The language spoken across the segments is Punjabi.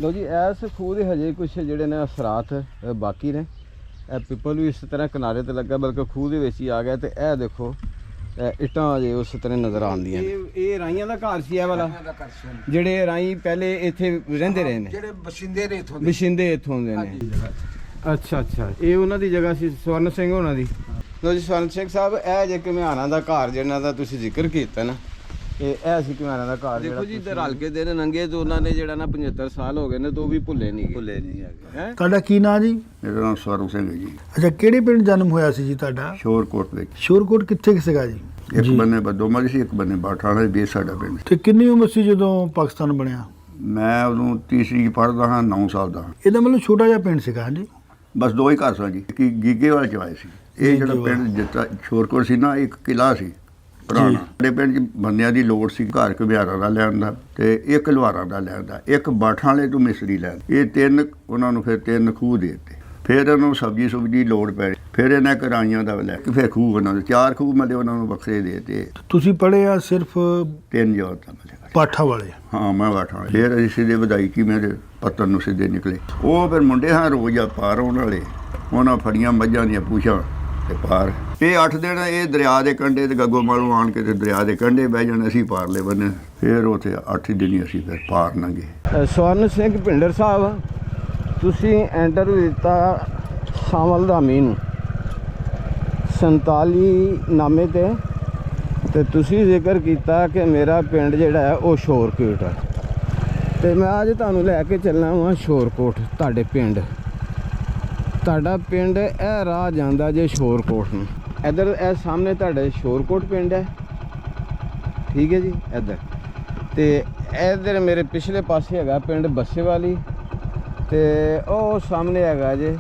ਲਓ ਜੀ, ਇਸ ਖੂਹ ਦੇ ਹਜੇ ਕੁਛ ਜਿਹੜੇ ਨੇ ਅਸਰਾਤ ਬਾਕੀ ਨੇ। ਇਹ ਪਿੱਪਲ ਵੀ ਇਸ ਤਰ੍ਹਾਂ ਕਿਨਾਰੇ ਤੇ ਲੱਗਾ, ਬਲਕਿ ਖੂਹ ਦੇ ਵਿੱਚ ਹੀ ਆ ਗਿਆ। ਤੇ ਇਹ ਦੇਖੋ ਇੱਟਾਂ ਅਜੇ ਉਸ ਤਰ੍ਹਾਂ ਨਜ਼ਰ ਆਉਂਦੀਆਂ ਨੇ। ਇਹ ਰਾਈਆਂ ਦਾ ਘਰ ਸੀ ਇਹ ਵਾਲਾ, ਜਿਹੜੇ ਰਾਈ ਪਹਿਲੇ ਇੱਥੇ ਰਹਿੰਦੇ ਰਹੇ ਨੇ, ਜਿਹੜੇ ਬਸ਼ਿੰਦੇ ਇੱਥੋਂ ਦੇ ਨੇ। ਅੱਛਾ ਅੱਛਾ, ਇਹ ਉਹਨਾਂ ਦੀ ਜਗ੍ਹਾ ਸੀ, ਸਵਰਨ ਸਿੰਘ ਹੋਣਾ ਦੀ। ਲਓ ਜੀ, ਸਵਰਨ ਸਿੰਘ ਸਾਹਿਬ, ਇਹ ਜੇ ਘੁਮਿਆਰਾਂ ਦਾ ਘਰ ਜਿਹਨਾਂ ਦਾ ਤੁਸੀਂ ਜ਼ਿਕਰ ਕੀਤਾ ਨਾ, ਇਹ ਸੀ ਘੁਮਿਆਰਾਂ ਦਾ ਘਰ। ਦੇਖੋ ਜੀ, ਇੱਧਰ ਹਲਕੇ ਦੇ ਨੰਗੇ ਤੇ ਉਹਨਾਂ ਨੇ ਜਿਹੜਾ ਨਾ 75 ਸਾਲ ਹੋ ਗਏ ਨੇ, ਤੇ ਉਹ ਵੀ ਭੁੱਲੇ ਨਹੀਂ ਹੈਗੇ। ਤੁਹਾਡਾ ਕੀ ਨਾਂ ਜੀ? ਮੇਰਾ ਨਾਮ ਸਵਰਨ ਸਿੰਘ ਹੈ ਜੀ। ਅੱਛਾ, ਕਿਹੜੇ ਪਿੰਡ ਜਨਮ ਹੋਇਆ ਸੀ ਜੀ ਤੁਹਾਡਾ? ਸ਼ੋਰਕੋਟ ਵਿੱਚ। ਸ਼ੋਰਕੋਟ ਕਿੱਥੇ ਸੀਗਾ ਜੀ? ਇੱਕ ਬੰਨੇ ਬਦੋਮਲ ਸੀ, ਇੱਕ ਬੰਨੇ ਬਾਠਾਣਾ ਦੇ ਬੇਸ ਸਾਡਾ ਪਿੰਡ। ਤੇ ਕਿੰਨੀ ਉਮਰ ਸੀ ਜਦੋਂ ਪਾਕਿਸਤਾਨ ਬਣਿਆ? ਮੈਂ ਉਦੋਂ ਤੀਸਰੀ ਪੜ੍ਹਦਾ ਹਾਂ, 9 ਸਾਲ ਦਾ। ਇਹਦਾ ਮਤਲਬ ਛੋਟਾ ਜਿਹਾ ਪਿੰਡ ਸੀਗਾ। ਹਾਂਜੀ, ਬਸ 2 ਹੀ ਘਰ ਸਾਂ ਜੀ, ਕਿ ਗੀਗੇ ਵਾਲੇ ਚ ਆਏ ਸੀ। ਇਹ ਜਿਹੜਾ ਪਿੰਡ ਜਿੱਤਾ ਸ਼ੋਰਕੋਟ ਸੀ ਨਾ, ਇੱਕ ਕਿਲਾ ਸੀ ਪੁਰਾਣਾ। ਸਾਡੇ ਪਿੰਡ 'ਚ ਬੰਦਿਆਂ ਦੀ ਲੋੜ ਸੀ, ਘਰ ਘੁਮਿਆਰਾਂ ਦਾ ਲੈਣ ਦਾ ਤੇ ਇੱਕ ਲੁਹਾਰਾਂ ਦਾ ਲੈਣ ਦਾ, ਇੱਕ ਬਾਠਾਂ ਵਾਲੇ ਤੋਂ ਮਿਸਤਰੀ ਲੈਣ। ਇਹ 3 ਉਹਨਾਂ ਨੂੰ ਫਿਰ 3 ਖੂਹ ਦੇ ਦਿੱਤੇ। ਫਿਰ ਇਹਨਾਂ ਨੂੰ ਸਬਜ਼ੀ ਦੀ ਲੋੜ ਪੈ, ਫਿਰ ਇਹਨਾਂ ਕਰਾਈਆਂ ਦਾ ਲੈ ਕੇ ਫਿਰ ਖੂਹ ਉਹਨਾਂ ਦੇ 4 ਖੂਹ ਮਲੇ ਉਹਨਾਂ ਨੂੰ ਵੱਖਰੇ ਦੇ ਦਿੱਤੇ। ਤੁਸੀਂ ਪੜ੍ਹੇ ਆ ਸਿਰਫ 3 ਜੋਰ ਤਾਂ ਮਲੇ ਪਾਠਾ ਵਾਲੇ? ਹਾਂ, ਮੈਂ ਬਾਠਾਂ ਵਾਲੇ। ਫਿਰ ਅਸੀਂ ਸਿੱਧੇ ਵਧਾਈ ਕੀ ਮੇਰੇ ਪੱਤਨ ਨੂੰ ਸਿੱਧੇ ਨਿਕਲੇ। ਉਹ ਫਿਰ ਮੁੰਡੇ ਹਾਂ ਰੋਜ਼ ਆ ਪਾਰ ਆਉਣ ਵਾਲੇ, ਉਹਨਾਂ ਫੜੀਆਂ ਮੱਝਾਂ ਦੀਆਂ ਪੂਛਾਂ ਤੇ ਪਾਰ। ਇਹ 8 ਦਿਨ ਇਹ ਦਰਿਆ ਦੇ ਕੰਢੇ ਤੇ ਗੱਗੋ ਮਾਲੂ ਆਣ ਕੇ ਤੇ ਦਰਿਆ ਦੇ ਕੰਢੇ ਬਹਿ ਜਾਣ, ਅਸੀਂ ਪਾਰਲੇ ਬੰਨੇ। ਫਿਰ ਉੱਥੇ 8 ਦਿਨ ਹੀ ਅਸੀਂ ਫਿਰ ਪਾਰ ਲੰਘੇ। ਸਵਰਨ ਸਿੰਘ ਭਿੰਡਰ ਸਾਹਿਬ, ਤੁਸੀਂ ਇੰਟਰਵਿਊ ਦਿੱਤਾ ਸ਼ਾਮਲ ਦਾਮੀ ਨੂੰ 47 ਨਾਮੇ ਤੇ ਤੁਸੀਂ ਜ਼ਿਕਰ ਕੀਤਾ ਕਿ ਮੇਰਾ ਪਿੰਡ ਜਿਹੜਾ ਹੈ ਉਹ ਸ਼ੋਰਕੋਟ ਹੈ। ਤੇ ਮੈਂ ਅੱਜ ਤੁਹਾਨੂੰ ਲੈ ਕੇ ਚੱਲਣਾ ਵਾਂ ਸ਼ੋਰਕੋਟ। ਤੁਹਾਡੇ ਪਿੰਡ, ਤੁਹਾਡਾ ਪਿੰਡ ਇਹ ਰਾਹ ਜਾਂਦਾ ਜੇ ਸ਼ੋਰਕੋਟ ਨੂੰ। ਇੱਧਰ ਇਹ ਸਾਹਮਣੇ ਤੁਹਾਡੇ ਸ਼ੋਰਕੋਟ ਪਿੰਡ ਹੈ, ਠੀਕ ਹੈ ਜੀ। ਇੱਧਰ ਤੇ ਇੱਧਰ ਮੇਰੇ ਪਿਛਲੇ ਪਾਸੇ ਹੈਗਾ ਪਿੰਡ ਬੱਸੇਵਾਲੀ, ਤੇ ਉਹ ਸਾਹਮਣੇ ਹੈਗਾ ਜੇ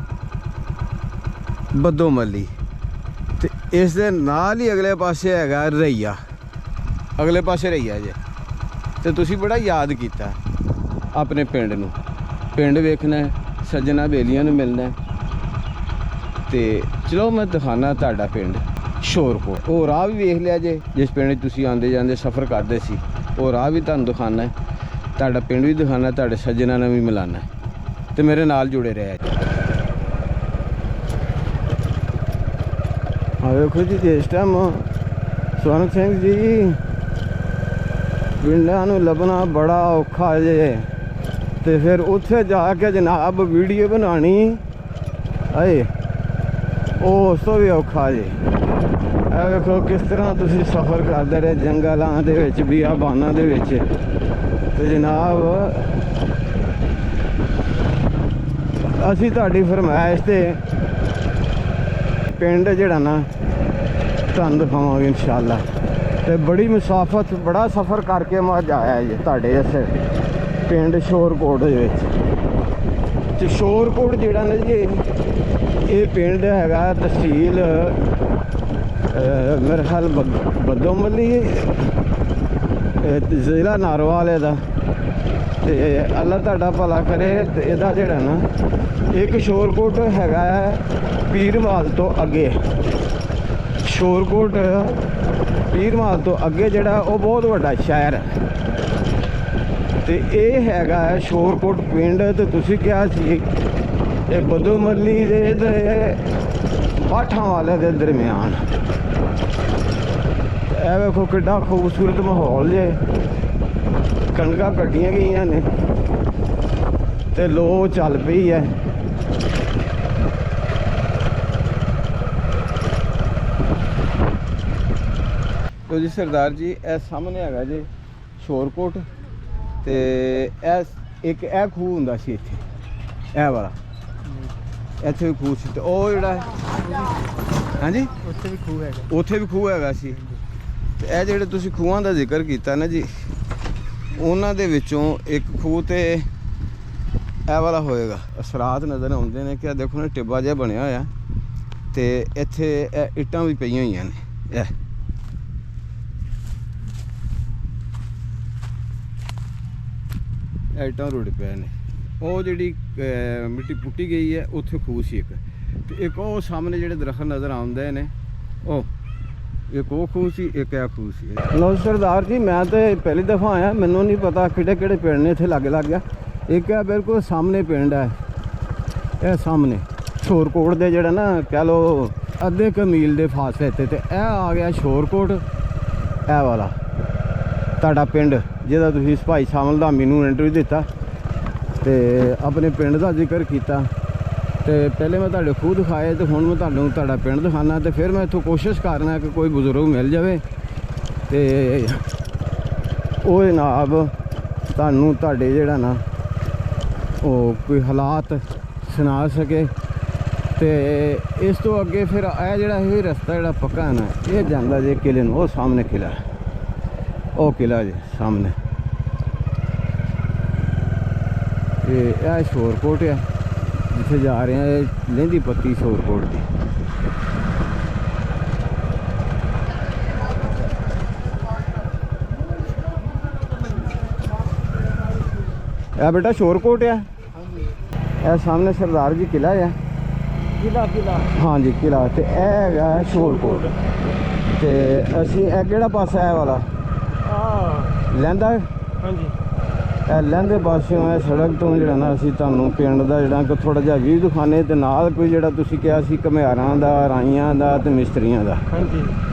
ਬਦੋਮੱਲੀ, ਤੇ ਇਸ ਦੇ ਨਾਲ ਹੀ ਅਗਲੇ ਪਾਸੇ ਹੈਗਾ ਰਈਆ। ਅਗਲੇ ਪਾਸੇ ਰਈਆ ਜੇ। ਤੇ ਤੁਸੀਂ ਬੜਾ ਯਾਦ ਕੀਤਾ ਆਪਣੇ ਪਿੰਡ ਨੂੰ। ਪਿੰਡ ਵੇਖਣਾ, ਸੱਜਣਾ ਬੇਲੀਆਂ ਨੂੰ ਮਿਲਣਾ। ਤੇ ਚਲੋ ਮੈਂ ਦਿਖਾਣਾ ਤੁਹਾਡਾ ਪਿੰਡ ਸ਼ੋਰਕੋਟ। ਉਹ ਰਾਹ ਵੀ ਵੇਖ ਲਿਆ ਜੇ, ਜਿਸ ਪਿੰਡ 'ਚ ਤੁਸੀਂ ਆਉਂਦੇ ਜਾਂਦੇ ਸਫ਼ਰ ਕਰਦੇ ਸੀ, ਉਹ ਰਾਹ ਵੀ ਤੁਹਾਨੂੰ ਦਿਖਾਣਾ। ਤੁਹਾਡਾ ਪਿੰਡ ਵੀ ਦਿਖਾਣਾ, ਤੁਹਾਡੇ ਸੱਜਣਾ ਨਾਲ ਵੀ ਮਿਲਾਣਾ। ਤੇ ਮੇਰੇ ਨਾਲ ਜੁੜੇ ਰਿਹਾ ਜੀ। ਆ ਵੇਖੋ ਜੀ, ਇਸ ਟਾਈਮ ਸਵਰਨ ਸਿੰਘ ਜੀ, ਪਿੰਡਾਂ ਨੂੰ ਲੱਭਣਾ ਬੜਾ ਔਖਾ ਜੇ। ਤੇ ਫਿਰ ਉੱਥੇ ਜਾ ਕੇ ਜਨਾਬ ਵੀਡੀਓ ਬਣਾਉਣੀ ਆਏ, ਉਹ ਉਸ ਤੋਂ ਵੀ ਔਖਾ ਜੇ। ਇਹ ਵੇਖੋ ਕਿਸ ਤਰ੍ਹਾਂ ਤੁਸੀਂ ਸਫ਼ਰ ਕਰਦੇ ਰਹੇ ਜੰਗਲਾਂ ਦੇ ਵਿੱਚ, ਬਿਆਬਾਨਾਂ ਦੇ ਵਿੱਚ। ਤੇ ਜਨਾਬ ਅਸੀਂ ਤੁਹਾਡੀ ਫਰਮਾਇਸ਼ ਤੇ ਪਿੰਡ ਜਿਹੜਾ ਨਾ ਤੁਹਾਨੂੰ ਦਿਖਾਵਾਂਗੇ ਇਨਸ਼ਾਅੱਲਾ। ਤੇ ਬੜੀ ਮੁਸਾਫਤ, ਬੜਾ ਸਫ਼ਰ ਕਰਕੇ ਮੈਂ ਅੱਜ ਆਇਆ ਜੀ ਤੁਹਾਡੇ ਇਸ ਪਿੰਡ ਸ਼ੋਰਕੋਟ ਦੇ ਵਿੱਚ। ਤੇ ਸ਼ੋਰਕੋਟ ਜਿਹੜਾ ਨਾ ਜੀ, ਇਹ ਪਿੰਡ ਹੈਗਾ ਤਹਿਸੀਲ ਮੇਰੇ ਖਿਆਲ ਬਦੋਮੱਲੀ, ਜ਼ਿਲ੍ਹਾ ਨਾਰਵਾਲ ਦਾ। ਤੇ ਅੱਲਾ ਤੁਹਾਡਾ ਭਲਾ ਕਰੇ। ਤੇ ਇਹਦਾ ਜਿਹੜਾ ਨਾ ਇੱਕ ਸ਼ੋਰਕੋਟ ਹੈਗਾ ਪੀਰਮਾਲ ਤੋਂ ਅੱਗੇ। ਸ਼ੋਰਕੋਟ ਪੀਰਮਾਲ ਤੋਂ ਅੱਗੇ ਜਿਹੜਾ ਉਹ ਬਹੁਤ ਵੱਡਾ ਸ਼ਹਿਰ ਹੈ। ਤੇ ਇਹ ਹੈਗਾ ਸ਼ੋਰਕੋਟ ਪਿੰਡ। ਤੇ ਤੁਸੀਂ ਕਿਹਾ ਸੀ ਇਹ ਬਦੋਮੱਲੀ ਦੇ ਤੇ ਬਾਠਾਂ ਵਾਲੇ ਦੇ ਦਰਮਿਆਨ। ਇਹ ਵੇਖੋ ਕਿੱਡਾ ਖੂਬਸੂਰਤ ਮਾਹੌਲ ਜੇ। ਕਣਕਾਂ ਕੱਟੀਆਂ ਗਈਆਂ ਨੇ ਤੇ ਲੋ ਚੱਲ ਪਈ ਹੈ। ਲੋ ਜੀ ਸਰਦਾਰ ਜੀ, ਇਹ ਸਾਹਮਣੇ ਹੈਗਾ ਜੀ ਸ਼ੋਰਕੋਟ। ਤੇ ਇੱਕ ਇਹ ਖੂਹ ਹੁੰਦਾ ਸੀ ਇੱਥੇ, ਇਹ ਵਾਲਾ ਇੱਥੇ ਵੀ ਖੂਹ ਸੀ। ਤੇ ਉਹ ਜਿਹੜਾ ਹਾਂਜੀ ਉੱਥੇ ਵੀ ਖੂਹ ਹੈਗਾ ਸੀ। ਤੇ ਇਹ ਜਿਹੜੇ ਤੁਸੀਂ ਖੂਹਾਂ ਦਾ ਜ਼ਿਕਰ ਕੀਤਾ ਨਾ ਜੀ, ਉਹਨਾਂ ਦੇ ਵਿੱਚੋਂ ਇੱਕ ਖੂਹ ਤੇ ਇਹ ਵਾਲਾ ਹੋਏਗਾ। ਅਸਰਾਤ ਨਜ਼ਰ ਆਉਂਦੇ ਨੇ ਕਿ ਦੇਖੋ ਨਾ ਟਿੱਬਾ ਜਿਹਾ ਬਣਿਆ ਹੋਇਆ। ਤੇ ਇੱਥੇ ਇਹ ਇੱਟਾਂ ਵੀ ਪਈਆਂ ਹੋਈਆਂ ਨੇ। ਇਹ ਇੱਟਾਂ ਰੁੜ ਪਏ ਨੇ। ਉਹ ਜਿਹੜੀ ਮਿੱਟੀ ਪੁੱਟੀ ਗਈ ਹੈ, ਉੱਥੇ ਖੂਹ ਸੀ ਇੱਕ। ਤੇ ਇੱਕ ਉਹ ਸਾਹਮਣੇ ਜਿਹੜੇ ਦਰਖਤ ਨਜ਼ਰ ਆਉਂਦੇ ਨੇ, ਉਹ ਇੱਕ ਉਹ ਖੂਹ ਸੀ, ਇੱਕ ਇਹ ਖੂਹ ਸੀ। ਲਓ ਸਰਦਾਰ ਜੀ, ਮੈਂ ਤਾਂ ਪਹਿਲੀ ਦਫਾ ਆਇਆ, ਮੈਨੂੰ ਨਹੀਂ ਪਤਾ ਕਿਹੜੇ ਕਿਹੜੇ ਪਿੰਡ ਨੇ ਇੱਥੇ ਲੱਗ ਗਿਆ। ਇੱਕ ਹੈ ਬਿਲਕੁਲ ਸਾਹਮਣੇ ਪਿੰਡ ਹੈ, ਇਹ ਸਾਹਮਣੇ ਸ਼ੋਰਕੋਟ ਦੇ ਜਿਹੜਾ ਨਾ ਕਹਿ ਲਓ ਅੱਧੇ ਕੁ ਮੀਲ ਦੇ ਫਾਸਲੇ ਤੇ ਇਹ ਆ ਗਿਆ ਸ਼ੋਰਕੋਟ। ਇਹ ਵਾਲਾ ਤੁਹਾਡਾ ਪਿੰਡ ਜਿਹਦਾ ਤੁਸੀਂ ਭਾਈ ਸ਼ਾਮਲ ਦਾ ਮੈਨੂੰ ਇੰਟਰਵਿਊ ਦਿੱਤਾ ਤੇ ਆਪਣੇ ਪਿੰਡ ਦਾ ਜ਼ਿਕਰ ਕੀਤਾ, ਤੇ ਪਹਿਲੇ ਮੈਂ ਤੁਹਾਡੇ ਖੂਹ ਦਿਖਾਏ ਤੇ ਹੁਣ ਮੈਂ ਤੁਹਾਨੂੰ ਤੁਹਾਡਾ ਪਿੰਡ ਦਿਖਾਣਾ, ਤੇ ਫਿਰ ਮੈਂ ਇੱਥੋਂ ਕੋਸ਼ਿਸ਼ ਕਰਨਾ ਕਿ ਕੋਈ ਬਜ਼ੁਰਗ ਮਿਲ ਜਾਵੇ ਤੇ ਉਹ ਜਨਾਬ ਤੁਹਾਨੂੰ ਤੁਹਾਡੇ ਜਿਹੜਾ ਨਾ ਉਹ ਕੋਈ ਹਾਲਾਤ ਸੁਣਾ ਸਕੇ। ਤੇ ਇਸ ਤੋਂ ਅੱਗੇ ਫਿਰ ਇਹ ਜਿਹੜਾ ਇਹ ਰਸਤਾ ਜਿਹੜਾ ਪੱਕਾ ਹੈ ਨਾ, ਇਹ ਜਾਂਦਾ ਜੇ ਕਿਲੇ ਨੂੰ। ਉਹ ਸਾਹਮਣੇ ਕਿਲਾ, ਉਹ ਕਿਲਾ ਜੇ ਸਾਹਮਣੇ, ਤੇ ਇਹ ਸ਼ੋਰਕੋਟ ਹੈ ਜਿੱਥੇ ਜਾ ਰਹੇ ਹਾਂ। ਇਹ ਲਹਿੰਦੀ ਪੱਤੀ ਸ਼ੋਰਕੋਟ ਦੀ। ਇਹ ਬੇਟਾ ਸ਼ੋਰਕੋਟ ਹੈ। ਇਹ ਸਾਹਮਣੇ ਸਰਦਾਰ ਜੀ ਕਿਲਾ ਹੈ। ਕਿਲਾ ਹਾਂਜੀ ਕਿਲਾ, ਤੇ ਇਹ ਹੈਗਾ ਸ਼ੋਰਕੋਟ। ਤੇ ਅਸੀਂ ਇਹ ਕਿਹੜਾ ਪਾਸਾ ਹੈ ਵਾਲਾ ਲਹਿੰਦਾ? ਹਾਂਜੀ, ਇਹ ਲਹਿੰਦੇ ਪਾਸਿਓਂ ਇਹ ਸੜਕ ਤੋਂ ਜਿਹੜਾ ਨਾ ਅਸੀਂ ਤੁਹਾਨੂੰ ਪਿੰਡ ਦਾ ਜਿਹੜਾ ਕਿ ਥੋੜ੍ਹਾ ਜਿਹਾ ਵਿਊ ਦਿਖਾਣੇ, ਤੇ ਨਾਲ ਕੋਈ ਜਿਹੜਾ ਤੁਸੀਂ ਕਿਹਾ ਸੀ ਘੁਮਿਆਰਾਂ ਦਾ, ਰਾਈਆਂ ਦਾ ਤੇ ਮਿਸਤਰੀਆਂ ਦਾ, ਹਾਂਜੀ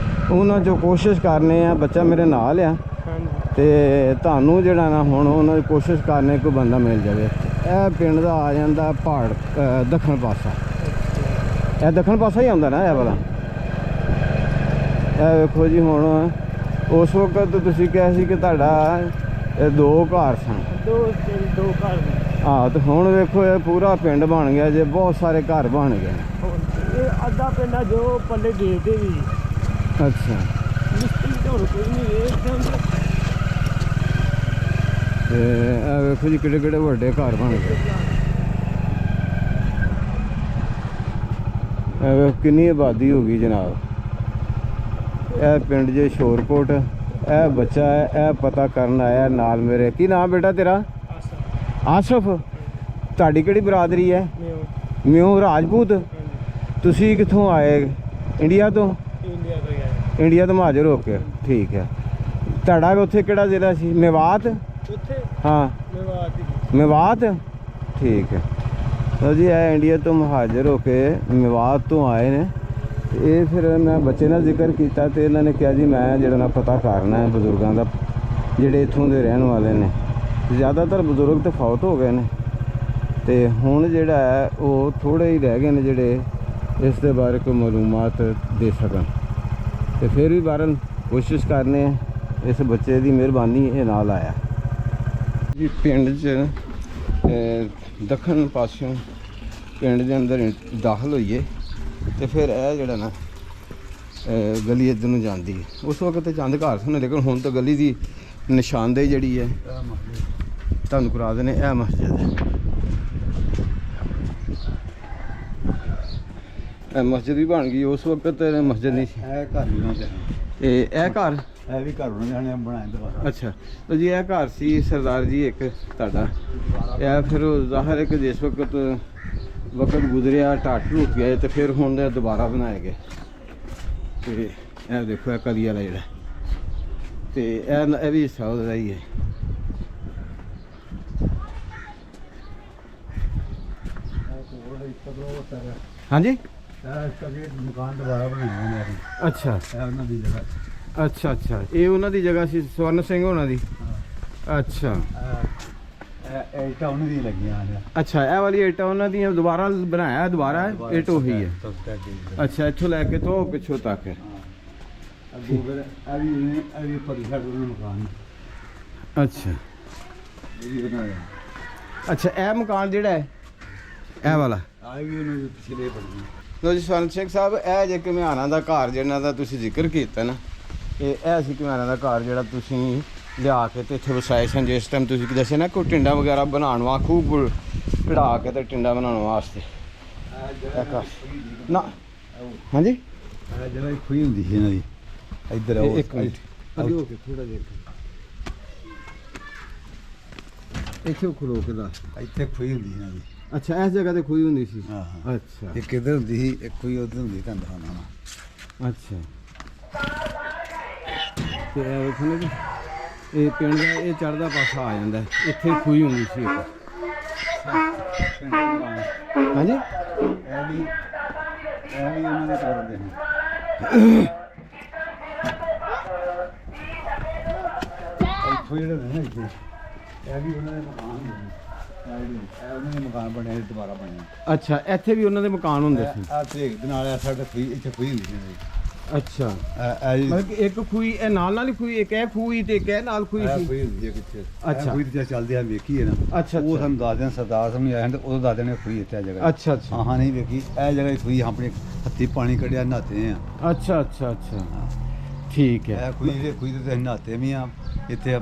ਉਹਨਾਂ 'ਚੋਂ ਕੋਸ਼ਿਸ਼ ਕਰਨੇ ਆ। ਬੱਚਾ ਮੇਰੇ ਨਾਲ ਆ ਤੇ ਤੁਹਾਨੂੰ ਜਿਹੜਾ ਨਾ ਹੁਣ ਉਹਨਾਂ ਦੀ ਕੋਸ਼ਿਸ਼ ਕਰਨੇ ਕੋਈ ਬੰਦਾ ਮਿਲ ਜਾਵੇ। ਇਹ ਪਿੰਡ ਦਾ ਆ ਜਾਂਦਾ ਪਹਾੜ ਦੱਖਣ ਪਾਸਾ, ਇਹ ਦੱਖਣ ਪਾਸਾ ਹੀ ਆਉਂਦਾ ਨਾ ਇਹ ਵਾਲਾ। ਇਹ ਵੇਖੋ ਜੀ, ਹੁਣ ਉਸ ਵਕਤ ਤੁਸੀਂ ਕਿਹਾ ਸੀ ਕਿ ਤੁਹਾਡਾ ਇਹ 2 ਘਰ ਸਨ। ਦੋ ਘਰ ਹਾਂ, ਤੇ ਹੁਣ ਵੇਖੋ ਇਹ ਪੂਰਾ ਪਿੰਡ ਬਣ ਗਿਆ ਜੇ, ਬਹੁਤ ਸਾਰੇ ਘਰ ਬਣ ਗਏ। ਇਹ ਅੱਧਾ ਪਿੰਡ ਆ ਜੋ ਪੱਲੇ ਦੇਖਦੇ ਵੀ। ਅੱਛਾ, ਮਿਸਤਰੀ ਤਾਂ ਹੁਣ ਕੋਈ ਨਹੀਂ ਇਹ। ਤੇ ਇਹ ਵੇਖੋ ਜੀ ਕਿਹੜੇ ਕਿਹੜੇ ਵੱਡੇ ਘਰ ਬਣ ਗਏ। ਇਹ ਵੇਖੋ ਕਿੰਨੀ ਆਬਾਦੀ ਹੋ ਗਈ ਜਨਾਬ। ਇਹ ਪਿੰਡ ਜੇ ਸ਼ੋਰਕੋਟ। ਇਹ ਬੱਚਾ ਹੈ, ਇਹ ਪਤਾ ਕਰਨ ਆਇਆ ਨਾਲ ਮੇਰੇ। ਕੀ ਨਾਮ ਬੇਟਾ ਤੇਰਾ? ਆਸਫ। ਤੁਹਾਡੀ ਕਿਹੜੀ ਬਰਾਦਰੀ ਹੈ? ਮਿਓ ਰਾਜਪੂਤ। ਤੁਸੀਂ ਕਿੱਥੋਂ ਆਏ? ਇੰਡੀਆ ਤੋਂ? ਇੰਡੀਆ ਤੋਂ ਮਹਾਜਰ ਹੋ ਕੇ, ਠੀਕ ਹੈ। ਤੁਹਾਡਾ ਉੱਥੇ ਕਿਹੜਾ ਜ਼ਿਲ੍ਹਾ ਸੀ? ਮੇਵਾਤ? ਹਾਂ ਮੇਵਾਤ, ਠੀਕ ਹੈ। ਲਓ ਜੀ, ਇਹ ਇੰਡੀਆ ਤੋਂ ਮਹਾਜਰ ਹੋ ਕੇ ਮੇਵਾਤ ਤੋਂ ਆਏ ਨੇ। ਇਹ ਫਿਰ ਮੈਂ ਬੱਚੇ ਨਾਲ ਜ਼ਿਕਰ ਕੀਤਾ ਤੇ ਇਹਨਾਂ ਨੇ ਕਿਹਾ ਜੀ ਮੈਂ ਜਿਹੜਾ ਨਾ ਪਤਾ ਕਰਨਾ ਹੈ ਬਜ਼ੁਰਗਾਂ ਦਾ ਜਿਹੜੇ ਇੱਥੋਂ ਦੇ ਰਹਿਣ ਵਾਲੇ ਨੇ। ਜ਼ਿਆਦਾਤਰ ਬਜ਼ੁਰਗ ਤਾਂ ਫੌਤ ਹੋ ਗਏ ਨੇ ਤੇ ਹੁਣ ਜਿਹੜਾ ਹੈ ਉਹ ਥੋੜ੍ਹੇ ਹੀ ਰਹਿ ਗਏ ਨੇ ਜਿਹੜੇ ਇਸ ਦੇ ਬਾਰੇ ਕੋਈ ਮਾਲੂਮਾਤ ਦੇ ਸਕਣ। ਤੇ ਫਿਰ ਵੀ ਬਾਰਨ ਕੋਸ਼ਿਸ਼ ਕਰਨੇ ਆ। ਇਸ ਬੱਚੇ ਦੀ ਮਿਹਰਬਾਨੀ ਇਹ ਨਾਲ ਆਇਆ ਜੀ। ਪਿੰਡ 'ਚ ਦੱਖਣ ਪਾਸਿਓਂ ਪਿੰਡ ਦੇ ਅੰਦਰ ਦਾਖਲ ਹੋਈਏ ਤੇ ਫਿਰ ਇਹ ਜਿਹੜਾ ਨਾ ਗਲੀ ਇੱਧਰ ਨੂੰ ਜਾਂਦੀ ਹੈ। ਉਸ ਵਕਤ ਤੇ ਚੰਦ ਘਰ ਸਨ, ਲੇਕਿਨ ਹੁਣ ਤਾਂ ਗਲੀ ਦੀ ਨਿਸ਼ਾਨਦੇਹੀ ਜਿਹੜੀ ਹੈ ਤੁਹਾਨੂੰ ਕਰਾ ਦੇਣੇ। ਇਹ ਮਸਜਿਦ ਹੈ, ਇਹ ਮਸਜਿਦ ਵੀ ਬਣ ਗਈ। ਉਸ ਵਕਤ ਮਸਜਿਦ ਨਹੀਂ ਸੀ। ਇਹ ਘਰ ਵੀ ਉਹਨਾਂ ਤੇ ਇਹ ਘਰ, ਇਹ ਵੀ ਘਰ ਉਹਨਾਂ ਨੇ ਬਣਾਏ ਦੁਬਾਰਾ। ਅੱਛਾ, ਤਾਂ ਜੀ ਇਹ ਘਰ ਸੀ ਸਰਦਾਰ ਜੀ ਇੱਕ ਤੁਹਾਡਾ। ਇਹ ਫਿਰ ਜ਼ਾਹਰ ਹੈ ਕਿ ਜਿਸ ਵਕਤ ਗੁਜ਼ਰਿਆ ਢੱਟ ਟੁੱਟ ਗਿਆ ਤੇ ਫਿਰ ਹੁਣ ਇਹ ਦੁਬਾਰਾ ਬਣਾਏ ਗਏ। ਤੇ ਇਹ ਦੇਖੋ ਇਹ ਕਲੀ ਵਾਲਾ ਜਿਹੜਾ, ਤੇ ਇਹ ਵੀ ਹਿੱਸਾ ਉਹਦਾ ਹੀ ਹੈ। ਹਾਂਜੀ, ਮਕਾਨ ਦੁਬਾਰਾ ਬਣਾਇਆ ਨੇ। ਅੱਛਾ, ਇਹ ਉਹਨਾਂ ਦੀ ਜਗ੍ਹਾ। ਅੱਛਾ ਅੱਛਾ, ਇਹ ਉਹਨਾਂ ਦੀ ਜਗ੍ਹਾ ਸੀ, ਸਵਰਨ ਸਿੰਘ ਉਹਨਾਂ ਦੀ। ਅੱਛਾ, ਇਹ ਇੱਟਾਂ ਉਹਨਾਂ ਦੀ ਲੱਗੀਆਂ ਨੇ। ਅੱਛਾ, ਇਹ ਵਾਲੀ ਇੱਟਾਂ ਉਹਨਾਂ ਦੀਆਂ ਦੁਬਾਰਾ ਬਣਾਇਆ, ਦੁਬਾਰਾ ਇੱਟ ਉਹੀ ਹੈ। ਅੱਛਾ, ਇੱਥੋਂ ਲੈ ਕੇ ਤੋਂ ਪਿੱਛੋਂ ਤੱਕ। ਅੱਗੇ ਫਿਰ ਇਹ ਵੀ ਪਰਿਸਰ ਦਾ ਮਕਾਨ। ਅੱਛਾ ਇਹ ਵੀ ਬਣਾਇਆ। ਅੱਛਾ, ਇਹ ਮਕਾਨ ਜਿਹੜਾ ਹੈ ਇਹ ਵਾਲਾ ਆ ਵੀ ਉਹਨਾਂ ਦੇ ਪਿਛਲੇ ਬਣੀ। ਲੋ ਜੀ ਸਵਰਨ ਸਿੰਘ ਸਾਹਿਬ, ਇਹ ਜੇ ਘੁਮਿਆਰਾਂ ਦਾ ਘਰ ਜਿਹਨਾਂ ਦਾ ਤੁਸੀਂ ਜ਼ਿਕਰ ਕੀਤਾ ਨਾ, ਇਹ ਸੀ ਘੁਮਿਆਰਾਂ ਦਾ ਘਰ ਜਿਹੜਾ ਤੁਸੀਂ ਲਿਆ ਕੇ ਤੇ ਇੱਥੇ ਵਸਾਏ ਸਨ। ਜਿਸ ਟਾਈਮ ਤੁਸੀਂ ਦੱਸਿਆ ਨਾ ਕੋਈ ਟਿੰਡਾ ਵਗੈਰਾ ਬਣਾਉਣ ਵਾ, ਖੂਬ ਕਢਾ ਕੇ ਤੇ ਟਿੰਡਾ ਬਣਾਉਣ ਵਾਸਤੇ ਨਾ। ਹਾਂਜੀ, ਇਹ ਜਗ੍ਹਾ ਖੂਹੀ ਹੁੰਦੀ ਸੀ ਇਹਨਾਂ ਦੀ। ਇੱਧਰ ਆਓ, ਇੱਕ ਮਿੰਟ ਅੱਗੇ ਹੋ ਕੇ ਥੋੜਾ ਜਿਹਾ ਇੱਥੇ ਖੜੋ ਕੇ ਦੱਸ। ਇੱਥੇ ਖੂਹੀ ਹੁੰਦੀ ਸੀ ਇਹਨਾਂ ਦੀ। ਅੱਛਾ, ਇਸ ਜਗ੍ਹਾ ਤੇ ਖੂਹੀ ਹੁੰਦੀ ਸੀ। ਹਾਂ, ਅੱਛਾ, ਇੱਕ ਇੱਧਰ ਹੁੰਦੀ ਸੀ, ਇੱਕ ਖੂਹੀ ਉੱਧਰ ਹੁੰਦੀ ਤੁਹਾਨੂੰ ਦਿਖਾਉਣਾ। ਅੱਛਾ, ਤੇ ਇਹ ਵੇਖੋ ਨਾ ਜੀ, ਇਹ ਪਿੰਡ ਦਾ ਇਹ ਚੜ੍ਹਦਾ ਪਾਸਾ ਆ ਜਾਂਦਾ। ਇੱਥੇ ਖੂਹੀ ਹੁੰਦੀ ਸੀ ਇੱਕ। ਹਾਂਜੀ ਇਹ ਵੀ ਉਹਨਾਂ ਦੇ ਕਰਦੇ ਨੇ ਇੱਥੋਂ ਜਿਹੜੇ ਨੇ ਇੱਥੇ ਇਹ ਵੀ ਉਹਨਾਂ ਦੇ ਮਕਾਨ ਨੇ ਇਹ ਉਹਨਾਂ ਦੇ ਮਕਾਨ ਬਣੇ ਸੀ, ਦੁਬਾਰਾ ਬਣੇ ਅੱਛਾ ਇੱਥੇ ਵੀ ਉਹਨਾਂ ਦੇ ਮਕਾਨ ਹੁੰਦੇ ਸੀ ਆ ਤੇਗ ਦੇ ਨਾਲ ਸਾਡੇ ਖੂਹੀ ਇੱਥੇ ਖੂਹੀ ਹੁੰਦੀ ਸੀ ਅੱਛਾ ਇਹ ਮਤਲਬ ਕਿ ਇੱਕ ਖੂਹੀ ਇਹ ਨਾਲ ਹੀ ਖੂਹੀ ਇੱਕ ਇਹ ਖੂਹੀ ਤੇ ਇੱਕ ਇਹ ਨਾਲ ਖੂਹੀ ਸੀ ਖੂਹੀ ਹੁੰਦੀ ਹੈ ਕਿੱਥੇ ਅੱਛਾ। ਖੂਹੀ ਤੇ ਚੱਲਦੇ ਆ ਵੇਖੀ ਹੈ ਨਾ ਅੱਛਾ, ਉਹ ਅੱਛਾ। ਸਾਨੂੰ ਦੱਸਦੇ ਆ ਸਰਦਾਰ ਸਾਹਿਬ ਨੇ ਆਏ ਤੇ ਉਦੋਂ ਦੱਸਦੇ ਨੇ ਖੂਹੀ ਇੱਥੇ ਆ ਜਗ੍ਹਾ ਅੱਛਾ ਅੱਛਾ ਹਾਂ ਨਹੀਂ ਵੇਖੀ ਇਹ ਜਗ੍ਹਾ ਹੀ ਖੂਹੀ ਆਪਣੇ ਹੱਥੀ ਪਾਣੀ ਕੱਢਿਆ ਨਹਾਤੇ ਆ ਅੱਛਾ ਅੱਛਾ ਅੱਛਾ ਠੀਕ ਹੈ ਇਹ ਖੂਹੀ ਤੇ ਅਸੀਂ ਨਹਾਤੇ ਵੀ ਆ ਇੱਥੇ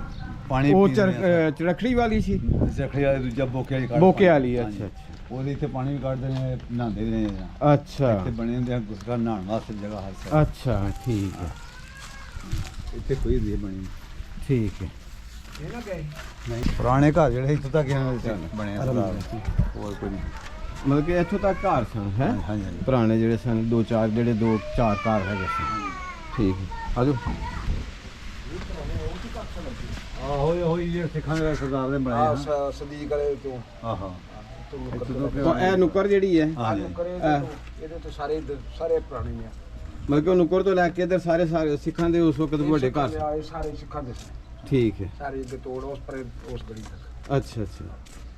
ਪਾਣੀ ਉਹ ਪੀਂਦੇ ਆ। ਚਰਖੜੀ ਵਾਲੀ ਸੀ ਚਰਖੜੀ ਵਾਲੀ ਦੂਜਾ ਬੋਕੇ ਵਾਲੀ ਕੱਢ ਬੋਕੇ ਵਾਲੀ ਹਾਂਜੀ। ਅੱਛਾ ਅੱਛਾ ਉਹਦੇ ਇੱਥੇ ਪਾਣੀ ਵੀ ਕੱਢਦੇ ਨੇ ਨਹਾਉਂਦੇ ਵੀ ਨੇ ਇੱਥੇ ਅੱਛਾ ਬਣੇ ਹੁੰਦੇ ਆ ਗੁਸਕਾ ਨਹਾਉਣ ਵਾਸਤੇ ਜਗ੍ਹਾ ਹਰ ਸਾਈਡ ਅੱਛਾ ਠੀਕ ਹੈ ਇੱਥੇ ਕੋਈ ਨਹੀਂ ਬਣੀ ਠੀਕ ਹੈ ਨਹੀਂ ਪੁਰਾਣੇ ਘਰ ਜਿਹੜੇ ਇੱਥੋਂ ਤੱਕ ਬਣੇ ਆ ਸਰਦਾਰ ਹੋਰ ਕੋਈ ਨਹੀਂ ਮਤਲਬ ਕਿ ਇੱਥੋਂ ਤੱਕ ਘਰ ਸਨ ਹੈ ਹਾਂਜੀ ਹਾਂਜੀ ਪੁਰਾਣੇ ਜਿਹੜੇ ਸਨ ਦੋ ਚਾਰ ਘਰ ਹੈਗੇ ਸਨ ਠੀਕ ਹੈ ਆਜੋ ਆਹੋ ਉਹੀ ਜਿਹੜੇ ਸਿੱਖਾਂ ਦੇ ਸਰਦਾਰ ਦੇ ਬਣਾਏ ਆ ਸਦੀਕ ਵਾਲੇ ਤੋਂ ਆਹੋ ਤਾਂ ਇਹ ਨੁੱਕਰ ਜਿਹੜੀ ਹੈ ਇਹਦੇ ਤੋਂ ਸਾਰੇ ਪੁਰਾਣੇ ਆ ਮਤਲਬ ਕਿ ਉਹ ਨੁੱਕਰ ਤੋਂ ਲੈ ਕੇ ਇੱਧਰ ਸਾਰੇ ਸਿੱਖਾਂ ਦੇ ਉਸ ਵਕਤ ਵੱਡੇ ਘਰ ਸਨ ਇਹ ਸਾਰੇ ਸਿੱਖਾਂ ਦੇ ਸੀ ਠੀਕ ਹੈ ਸਾਰੇ ਅੱਗੇ ਤੋੜ ਉਸ ਪਰ ਉਸ ਗਲੀ ਤੱਕ ਅੱਛਾ ਅੱਛਾ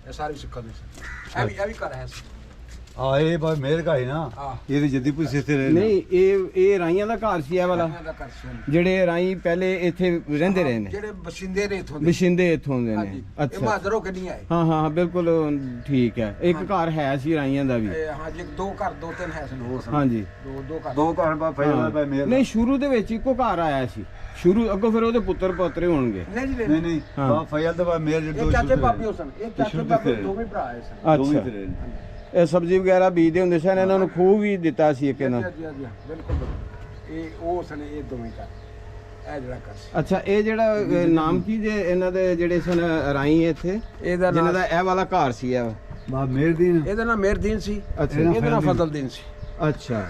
ਇਹ ਸਾਰੇ ਸਿੱਖਾਂ ਦੇ ਸੀ ਇਹ ਵੀ ਘਰ ਹੈ ਸੀ ਆ ਇਹ ਬਸ ਮੇਰ ਘਰ ਹੀ ਨਾ ਹਾਂ। ਇਹਦੇ ਜੱਦੀ ਪੁੱਛੇ ਤੇ ਰਹੇ ਨਹੀਂ ਇਹ ਰਾਈਆਂ ਦਾ ਘਰ ਸੀ ਇਹ ਵਾਲਾ ਇਹਨਾਂ ਦਾ ਘਰ ਸੀ ਜਿਹੜੇ ਰਾਈ ਪਹਿਲੇ ਇੱਥੇ ਰਹਿੰਦੇ ਰਹੇ ਨੇ ਜਿਹੜੇ ਬਸਿੰਦੇ ਨੇ ਇਥੋਂ ਦੇ ਬਸ਼ਿੰਦੇ ਇੱਥੋਂ ਦੇ ਨੇ ਹਾਂਜੀ ਇਹ ਅੱਛਾ ਮਾਜਰੋ ਕਿ ਨਹੀਂ ਆਏ ਹਾਂ ਹਾਂ ਬਿਲਕੁਲ ਠੀਕ ਹੈ ਇੱਕ ਘਰ ਹੈ ਸੀ ਰਾਈਆਂ ਦਾ ਵੀ ਇਹ ਹਾਂਜੀ ਦੋ ਘਰ ਦੋ ਤਿੰਨ ਹੈ ਸਨ ਹੋਰ ਸਨ ਹਾਂਜੀ ਦੋ ਘਰ ਦੋ ਘਰ ਬਾ ਫੈਸਲਾ ਪੈ ਮੇਰ ਨਹੀਂ ਸ਼ੁਰੂ ਦੇ ਵਿੱਚ ਇੱਕੋ ਘਰ ਆਇਆ ਸੀ ਸ਼ੁਰੂ ਅੱਗੋਂ ਫਿਰ ਉਹਦੇ ਪੁੱਤਰ ਪੋਤਰੇ ਹੋਣਗੇ ਨਹੀਂ ਜੀ ਨਹੀਂ ਨਹੀਂ ਹਾਂ। ਬਾ ਫੈਸਲਾ ਤਾਂ ਬਾ ਮੇਰ ਜਿਹੜੇ ਇਹ ਚਾਚੇ ਪਾਪੀ ਸਨ ਇਹ ਚਾਚੇ ਪਾਪੀ ਦੋਵੇਂ ਭਰਾ ਆਏ ਸਨ ਦੋਵੇਂ ਅੱਛਾ ਤੇ ਰਹੇ ਨੇ। ਇਹ ਸਬਜ਼ੀ ਵਗੈਰਾ ਬੀਜਦੇ ਹੁੰਦੇ ਸਨ ਇਹਨਾਂ ਨੂੰ ਖੂਹ ਵੀ ਦਿੱਤਾ ਸੀ ਇੱਕ ਇਹਨਾਂ ਜੀ ਜੀ ਬਿਲਕੁਲ ਇਹ ਉਹ ਸਨ ਇਹ ਦੋਵੇਂ ਘਰ ਇਹ ਜਿਹੜਾ ਘਰ ਸੀ ਅੱਛਾ ਇਹ ਜਿਹੜਾ ਨਾਮ ਕੀ ਜੇ ਇਹਨਾਂ ਦੇ ਜਿਹੜੇ ਸਨ ਰਾਈ ਇੱਥੇ ਇਹਦਾ ਜਿਨ੍ਹਾਂ ਨਾਮ ਦਾ ਇਹ ਵਾਲਾ ਘਰ ਸੀ ਇਹ ਬਾ ਮੇਰ ਦੀਨ ਇਹਦਾ ਨਾਮ ਮੇਰਦੀਨ ਸੀ ਅੱਛਾ ਇਹਦਾ ਨਾਮ ਫਜ਼ਲਦੀਨ ਸੀ ਅੱਛਾ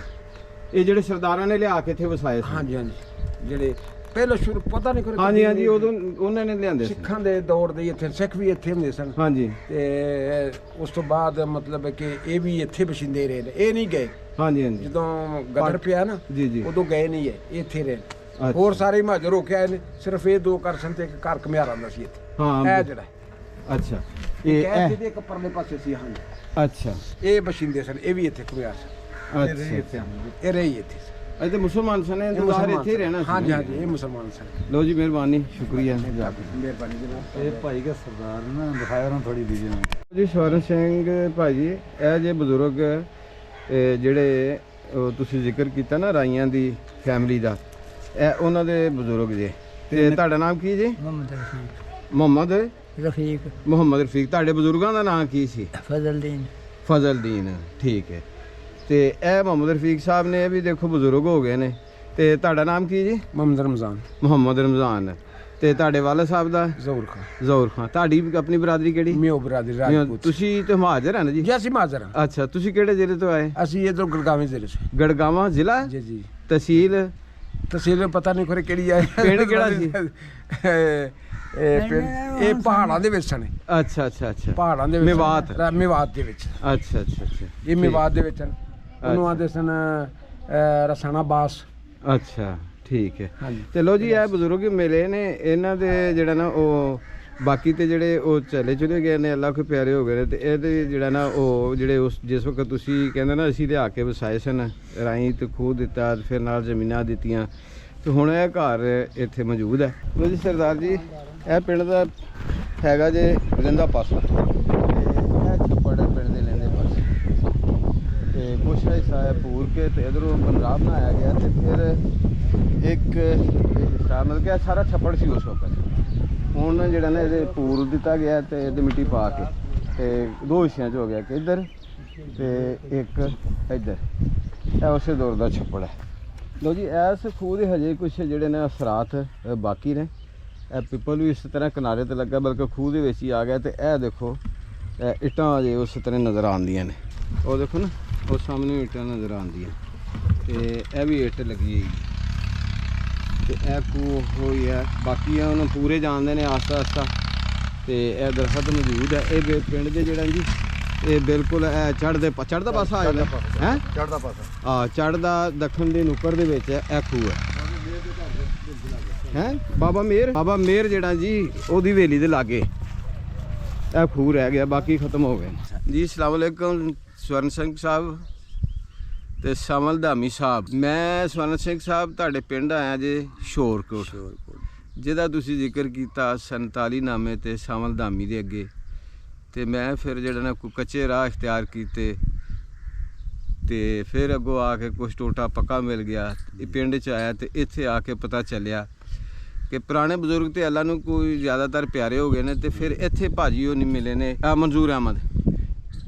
ਇਹ ਜਿਹੜੇ ਸਰਦਾਰਾਂ ਨੇ ਲਿਆ ਕੇ ਇੱਥੇ ਵਸਾਏ ਸੀ ਹਾਂਜੀ ਹਾਂਜੀ ਜਿਹੜੇ ਪਹਿਲਾਂ ਸ਼ੁਰੂ ਪਤਾ ਨਹੀਂ ਕੋਈ ਹਾਂਜੀ ਹਾਂਜੀ ਉਦੋਂ ਉਹਨਾਂ ਨੇ ਲਿਆਂਦੇ ਸੀ ਸਿੱਖਾਂ ਦੇ ਦੌਰ ਦੇ ਇੱਥੇ ਸਿੱਖ ਵੀ ਇੱਥੇ ਹੁੰਦੇ ਸਨ ਹਾਂਜੀ ਤੇ ਉਸ ਤੋਂ ਬਾਅਦ ਮਤਲਬ ਕਿ ਇਹ ਵੀ ਇੱਥੇ ਬਸਿੰਦੇ ਰਹੇ ਨੇ ਇਹ ਨਹੀਂ ਗਏ ਹਾਂਜੀ ਹਾਂਜੀ ਜਦੋਂ ਗਦਰ ਪਿਆ ਨਾ ਜੀ ਜੀ ਉਦੋਂ ਗਏ ਨਹੀਂ ਹੈ ਇਹ ਇੱਥੇ ਰਹੇ ਅੱਛਾ। ਹੋਰ ਸਾਰੇ ਮਹਾਜਰ ਹੋ ਕੇ ਆਏ ਨੇ ਸਿਰਫ ਇਹ ਦੋ ਘਰ ਸਨ ਤੇ ਇੱਕ ਘਰ ਘੁਮਿਆਰਾਂ ਦਾ ਸੀ ਇੱਥੇ ਹਾਂ ਇਹ ਜਿਹੜਾ ਅੱਛਾ ਇਹ ਇਹ ਜਿਹਦੇ ਇੱਕ ਪਰਲੇ ਪਾਸੇ ਸੀ ਹਾਂਜੀ ਅੱਛਾ ਇਹ ਬਸਿੰਦੇ ਸਨ ਇਹ ਵੀ ਇੱਥੇ ਘੁਮਿਆਰ ਸਨ ਅੱਛਾ ਇਹ ਰਹੀ ਇੱਥੇ ਇਹ ਤੇ ਮੁਸਲਮਾਨ ਸਨ ਇਹ ਤਾਂ ਬਾਹਰ ਇੱਥੇ ਹੀ ਰਹਿਣਾ ਸੀ ਹਾਂਜੀ ਹਾਂਜੀ ਇਹ ਮੁਸਲਮਾਨ ਸਨ ਲਓ ਜੀ ਮਿਹਰਬਾਨੀ ਸ਼ੁਕਰੀਆ ਮਿਹਰਬਾਨੀ ਜਨਾਬ ਇਹ ਭਾਈ ਦਾ ਸਰਦਾਰ ਨੇ ਦਿਖਾਇਆ ਉਹਨਾਂ ਥੋੜੀ ਵੀਡੀਓ ਜੀ ਸਵਰਨ ਸਿੰਘ ਭਾਜੀ ਇਹ ਜੇ ਬਜ਼ੁਰਗ ਜਿਹੜੇ ਉਹ ਤੁਸੀਂ ਜ਼ਿਕਰ ਕੀਤਾ ਨਾ ਰਾਈਆਂ ਦੀ ਫੈਮਿਲੀ ਦਾ ਇਹ ਉਹਨਾਂ ਦੇ ਬਜ਼ੁਰਗ ਜੇ ਤੇ ਤੁਹਾਡਾ ਨਾਮ ਕੀ ਜੀ ਮੁਹੰਮਦ ਰਫੀਕ ਮੁਹੰਮਦ ਰਫੀਕ ਰਫੀਕ ਤੁਹਾਡੇ ਬਜ਼ੁਰਗਾਂ ਦਾ ਨਾਮ ਕੀ ਸੀ ਫਜ਼ਲਦੀਨ ਫਜ਼ਲਦੀਨ ਠੀਕ ਹੈ ਤੇ ਇਹ ਮੁਹੰਮਦ ਰਫੀਕ ਸਾਹਿਬ ਨੇ ਇਹ ਵੀ ਦੇਖੋ ਬਜ਼ੁਰਗ ਹੋ ਗਏ ਨੇ ਤੇ ਤੁਹਾਡਾ ਨਾਮ ਕੀ ਜੀ ਮੁਹੰਮਦ ਰਮਜ਼ਾਨ ਮੁਹੰਮਦ ਰਮਜ਼ਾਨ ਤੇ ਤੁਹਾਡੇ ਵਾਲਦ ਸਾਹਿਬ ਦਾ ਜ਼ਹੂਰ ਖਾਨ ਜ਼ੌਰ ਖਾਨ ਤੁਹਾਡੀ ਆਪਣੀ ਬਰਾਦਰੀ ਕਿਹੜੀ ਮਿਓ ਬਰਾਦਰੀ ਰਾਜਪੂਤ ਤੁਸੀਂ ਤੇ ਮਹਾਜਰ ਹਨ ਜੀ ਜੀ ਅਸੀਂ ਮਾਜ਼ਰ ਹਾਂ ਅੱਛਾ ਤੁਸੀਂ ਕਿਹੜੇ ਜ਼ਿਲ੍ਹੇ ਤੋਂ ਆਏ ਅਸੀਂ ਇਧਰੋਂ ਗੁਰਗਾਵੇਂ ਜ਼ਿਲ੍ਹੇ ਸੇ ਗੜਗਾਵਾਂ ਜ਼ਿਲ੍ਹਾ ਜੀ ਜੀ ਤਹਿਸੀਲ ਤਹਿਸੀਲ ਪਤਾ ਨਹੀਂ ਖਰੇ ਕਿਹੜੀ ਆਏ ਪਿੰਡ ਕਿਹੜਾ ਸੀ? ਇਹ ਪਿੰਡ ਇਹ ਪਹਾੜਾਂ ਦੇ ਵਿੱਚ ਸਨ ਅੱਛਾ ਅੱਛਾ ਅੱਛਾ ਪਹਾੜਾਂ ਦੇ ਵਿੱਚ ਮੇਵਾਤ। ਮੇਵਾਤ ਦੇ ਵਿੱਚ ਅੱਛਾ ਅੱਛਾ ਅੱਛਾ ਇਹ ਮੇਵਾਤ ਦੇ ਵਿੱਚ ਹਨ ਉਹਨੂੰ ਆਦੇ ਸਨ ਰਸਾਣਾ ਬਾਸ ਅੱਛਾ ਠੀਕ ਹੈ ਹਾਂਜੀ ਤੇ ਲੋ ਜੀ ਇਹ ਬਜ਼ੁਰਗ ਮਿਲੇ ਨੇ ਇਹਨਾਂ ਦੇ ਜਿਹੜਾ ਨਾ ਉਹ ਬਾਕੀ ਤੇ ਜਿਹੜੇ ਉਹ ਚਲੇ ਗਏ ਨੇ ਅੱਲਾਹ ਕੋ ਪਿਆਰੇ ਹੋ ਗਏ ਨੇ ਤੇ ਇਹਦੇ ਜਿਹੜਾ ਨਾ ਉਹ ਜਿਹੜੇ ਉਸ ਜਿਸ ਵਕਤ ਤੁਸੀਂ ਕਹਿੰਦੇ ਨਾ ਅਸੀਂ ਲਿਆ ਕੇ ਵਸਾਏ ਸਨ ਰਾਈ ਤੇ ਖੂਹ ਦਿੱਤਾ ਫਿਰ ਨਾਲ ਜ਼ਮੀਨਾਂ ਦਿੱਤੀਆਂ ਤੇ ਹੁਣ ਇਹ ਘਰ ਇੱਥੇ ਮੌਜੂਦ ਹੈ ਲੋ ਜੀ ਸਰਦਾਰ ਜੀ ਇਹ ਪਿੰਡ ਦਾ ਹੈਗਾ ਜੇ ਰਿੰਦਾ ਪਾਸਾ ਤੇ ਇਹ ਛੱਪੜ ਪਿੰਡ ਦੇ ਲੈਂਦੇ ਪਾਸੇ ਤੇ ਕੁਛ ਹਿੱਸਾ ਹੈ ਪੂਰ ਕੇ ਤੇ ਇਧਰੋਂ ਪੰਜਾਬ ਬਣਾਇਆ ਗਿਆ ਤੇ ਫਿਰ ਇੱਕ ਹਿੱਸਾ ਮਤਲਬ ਕਿ ਇਹ ਸਾਰਾ ਛੱਪੜ ਸੀ ਉਸ ਵਕਤ ਹੁਣ ਜਿਹੜਾ ਨਾ ਇਹਦੇ ਪੂਰ ਦਿੱਤਾ ਗਿਆ ਤੇ ਇਹਦੇ ਮਿੱਟੀ ਪਾ ਕੇ ਤੇ ਦੋ ਹਿੱਸਿਆਂ 'ਚ ਹੋ ਗਿਆ ਕਿ ਇੱਧਰ ਤੇ ਇੱਕ ਇੱਧਰ ਇਹ ਉਸੇ ਦੌਰ ਦਾ ਛੱਪੜ ਹੈ ਲੋ ਜੀ ਇਸ ਖੂਹ ਦੇ ਹਜੇ ਕੁਛ ਜਿਹੜੇ ਨੇ ਅਸਰਾਤ ਬਾਕੀ ਨੇ ਇਹ ਪਿੱਪਲ ਵੀ ਇਸ ਤਰ੍ਹਾਂ ਕਿਨਾਰੇ ਤੇ ਲੱਗਾ ਬਲਕਿ ਖੂਹ ਦੇ ਵਿੱਚ ਹੀ ਆ ਗਿਆ ਤੇ ਇਹ ਦੇਖੋ ਇੱਟਾਂ ਅਜੇ ਉਸ ਤਰ੍ਹਾਂ ਨਜ਼ਰ ਆਉਂਦੀਆਂ ਨੇ ਉਹ ਦੇਖੋ ਨਾ ਉਹ ਸਾਹਮਣੇ ਇੱਟਾਂ ਨਜ਼ਰ ਆਉਂਦੀਆਂ ਤੇ ਇਹ ਵੀ ਇੱਟ ਲੱਗੀ ਹੋਈ ਤੇ ਇਹ ਖੂਹ ਹੋਈ ਹੈ ਬਾਕੀ ਉਹਨੂੰ ਪੂਰੇ ਜਾਣਦੇ ਨੇ ਆਸਤਾ ਆਸਤਾ ਤੇ ਇਹ ਦਰਖਤ ਮੌਜੂਦ ਹੈ। ਇਹ ਪਿੰਡ ਦੇ ਜਿਹੜਾ ਜੀ ਇਹ ਬਿਲਕੁਲ ਇਹ ਚੜ੍ਹਦਾ ਪਾਸਾ ਆ ਜਾਂਦਾ ਹੈ। ਚੜ੍ਹਦਾ ਪਾਸਾ ਆ ਚੜ੍ਹਦਾ ਦੱਖਣ ਦੇ ਨੁੱਕਰ ਦੇ ਵਿੱਚ ਇਹ ਖੂਹ ਹੈ ਬਾਬਾ ਮੇਰ ਜਿਹੜਾ ਜੀ ਉਹਦੀ ਹਵੇਲੀ ਦੇ ਲਾਗੇ ਇਹ ਖੂਹ ਰਹਿ ਗਿਆ, ਬਾਕੀ ਖਤਮ ਹੋ ਗਏ ਜੀ। ਅਸਲਾਮ ਵਾਲੇਕੁਮ ਸਵਰਨ ਸਿੰਘ ਸਾਹਿਬ ਤੇ ਸ਼ਮਲ ਧਾਮੀ ਸਾਹਿਬ। ਮੈਂ ਸਵਰਨ ਸਿੰਘ ਸਾਹਿਬ ਤੁਹਾਡੇ ਪਿੰਡ ਆਇਆ ਜੇ ਸ਼ੋਰਕੋਟ, ਜਿਹਦਾ ਤੁਸੀਂ ਜ਼ਿਕਰ ਕੀਤਾ 47 ਨਾਮੇ ਤੇ ਸ਼ਮਲ ਧਾਮੀ ਦੇ ਅੱਗੇ। ਤੇ ਮੈਂ ਫਿਰ ਜਿਹੜਾ ਨਾ ਕੋਈ ਕੱਚੇ ਰਾਹ ਇਖਤਿਆਰ ਕੀਤੇ ਤੇ ਫਿਰ ਅੱਗੋਂ ਆ ਕੇ ਕੁਛ ਟੋਟਾ ਪੱਕਾ ਮਿਲ ਗਿਆ। ਇਹ ਪਿੰਡ 'ਚ ਆਇਆ ਤੇ ਇੱਥੇ ਆ ਕੇ ਪਤਾ ਚੱਲਿਆ ਕਿ ਪੁਰਾਣੇ ਬਜ਼ੁਰਗ ਤੇ ਅੱਲਾ ਨੂੰ ਕੋਈ ਜ਼ਿਆਦਾਤਰ ਪਿਆਰੇ ਹੋ ਗਏ ਨੇ। ਤੇ ਫਿਰ ਇੱਥੇ ਭਾਜੀ ਉਹ ਨਹੀਂ ਮਿਲੇ ਨੇ, ਮਨਜ਼ੂਰ ਅਹਿਮਦ।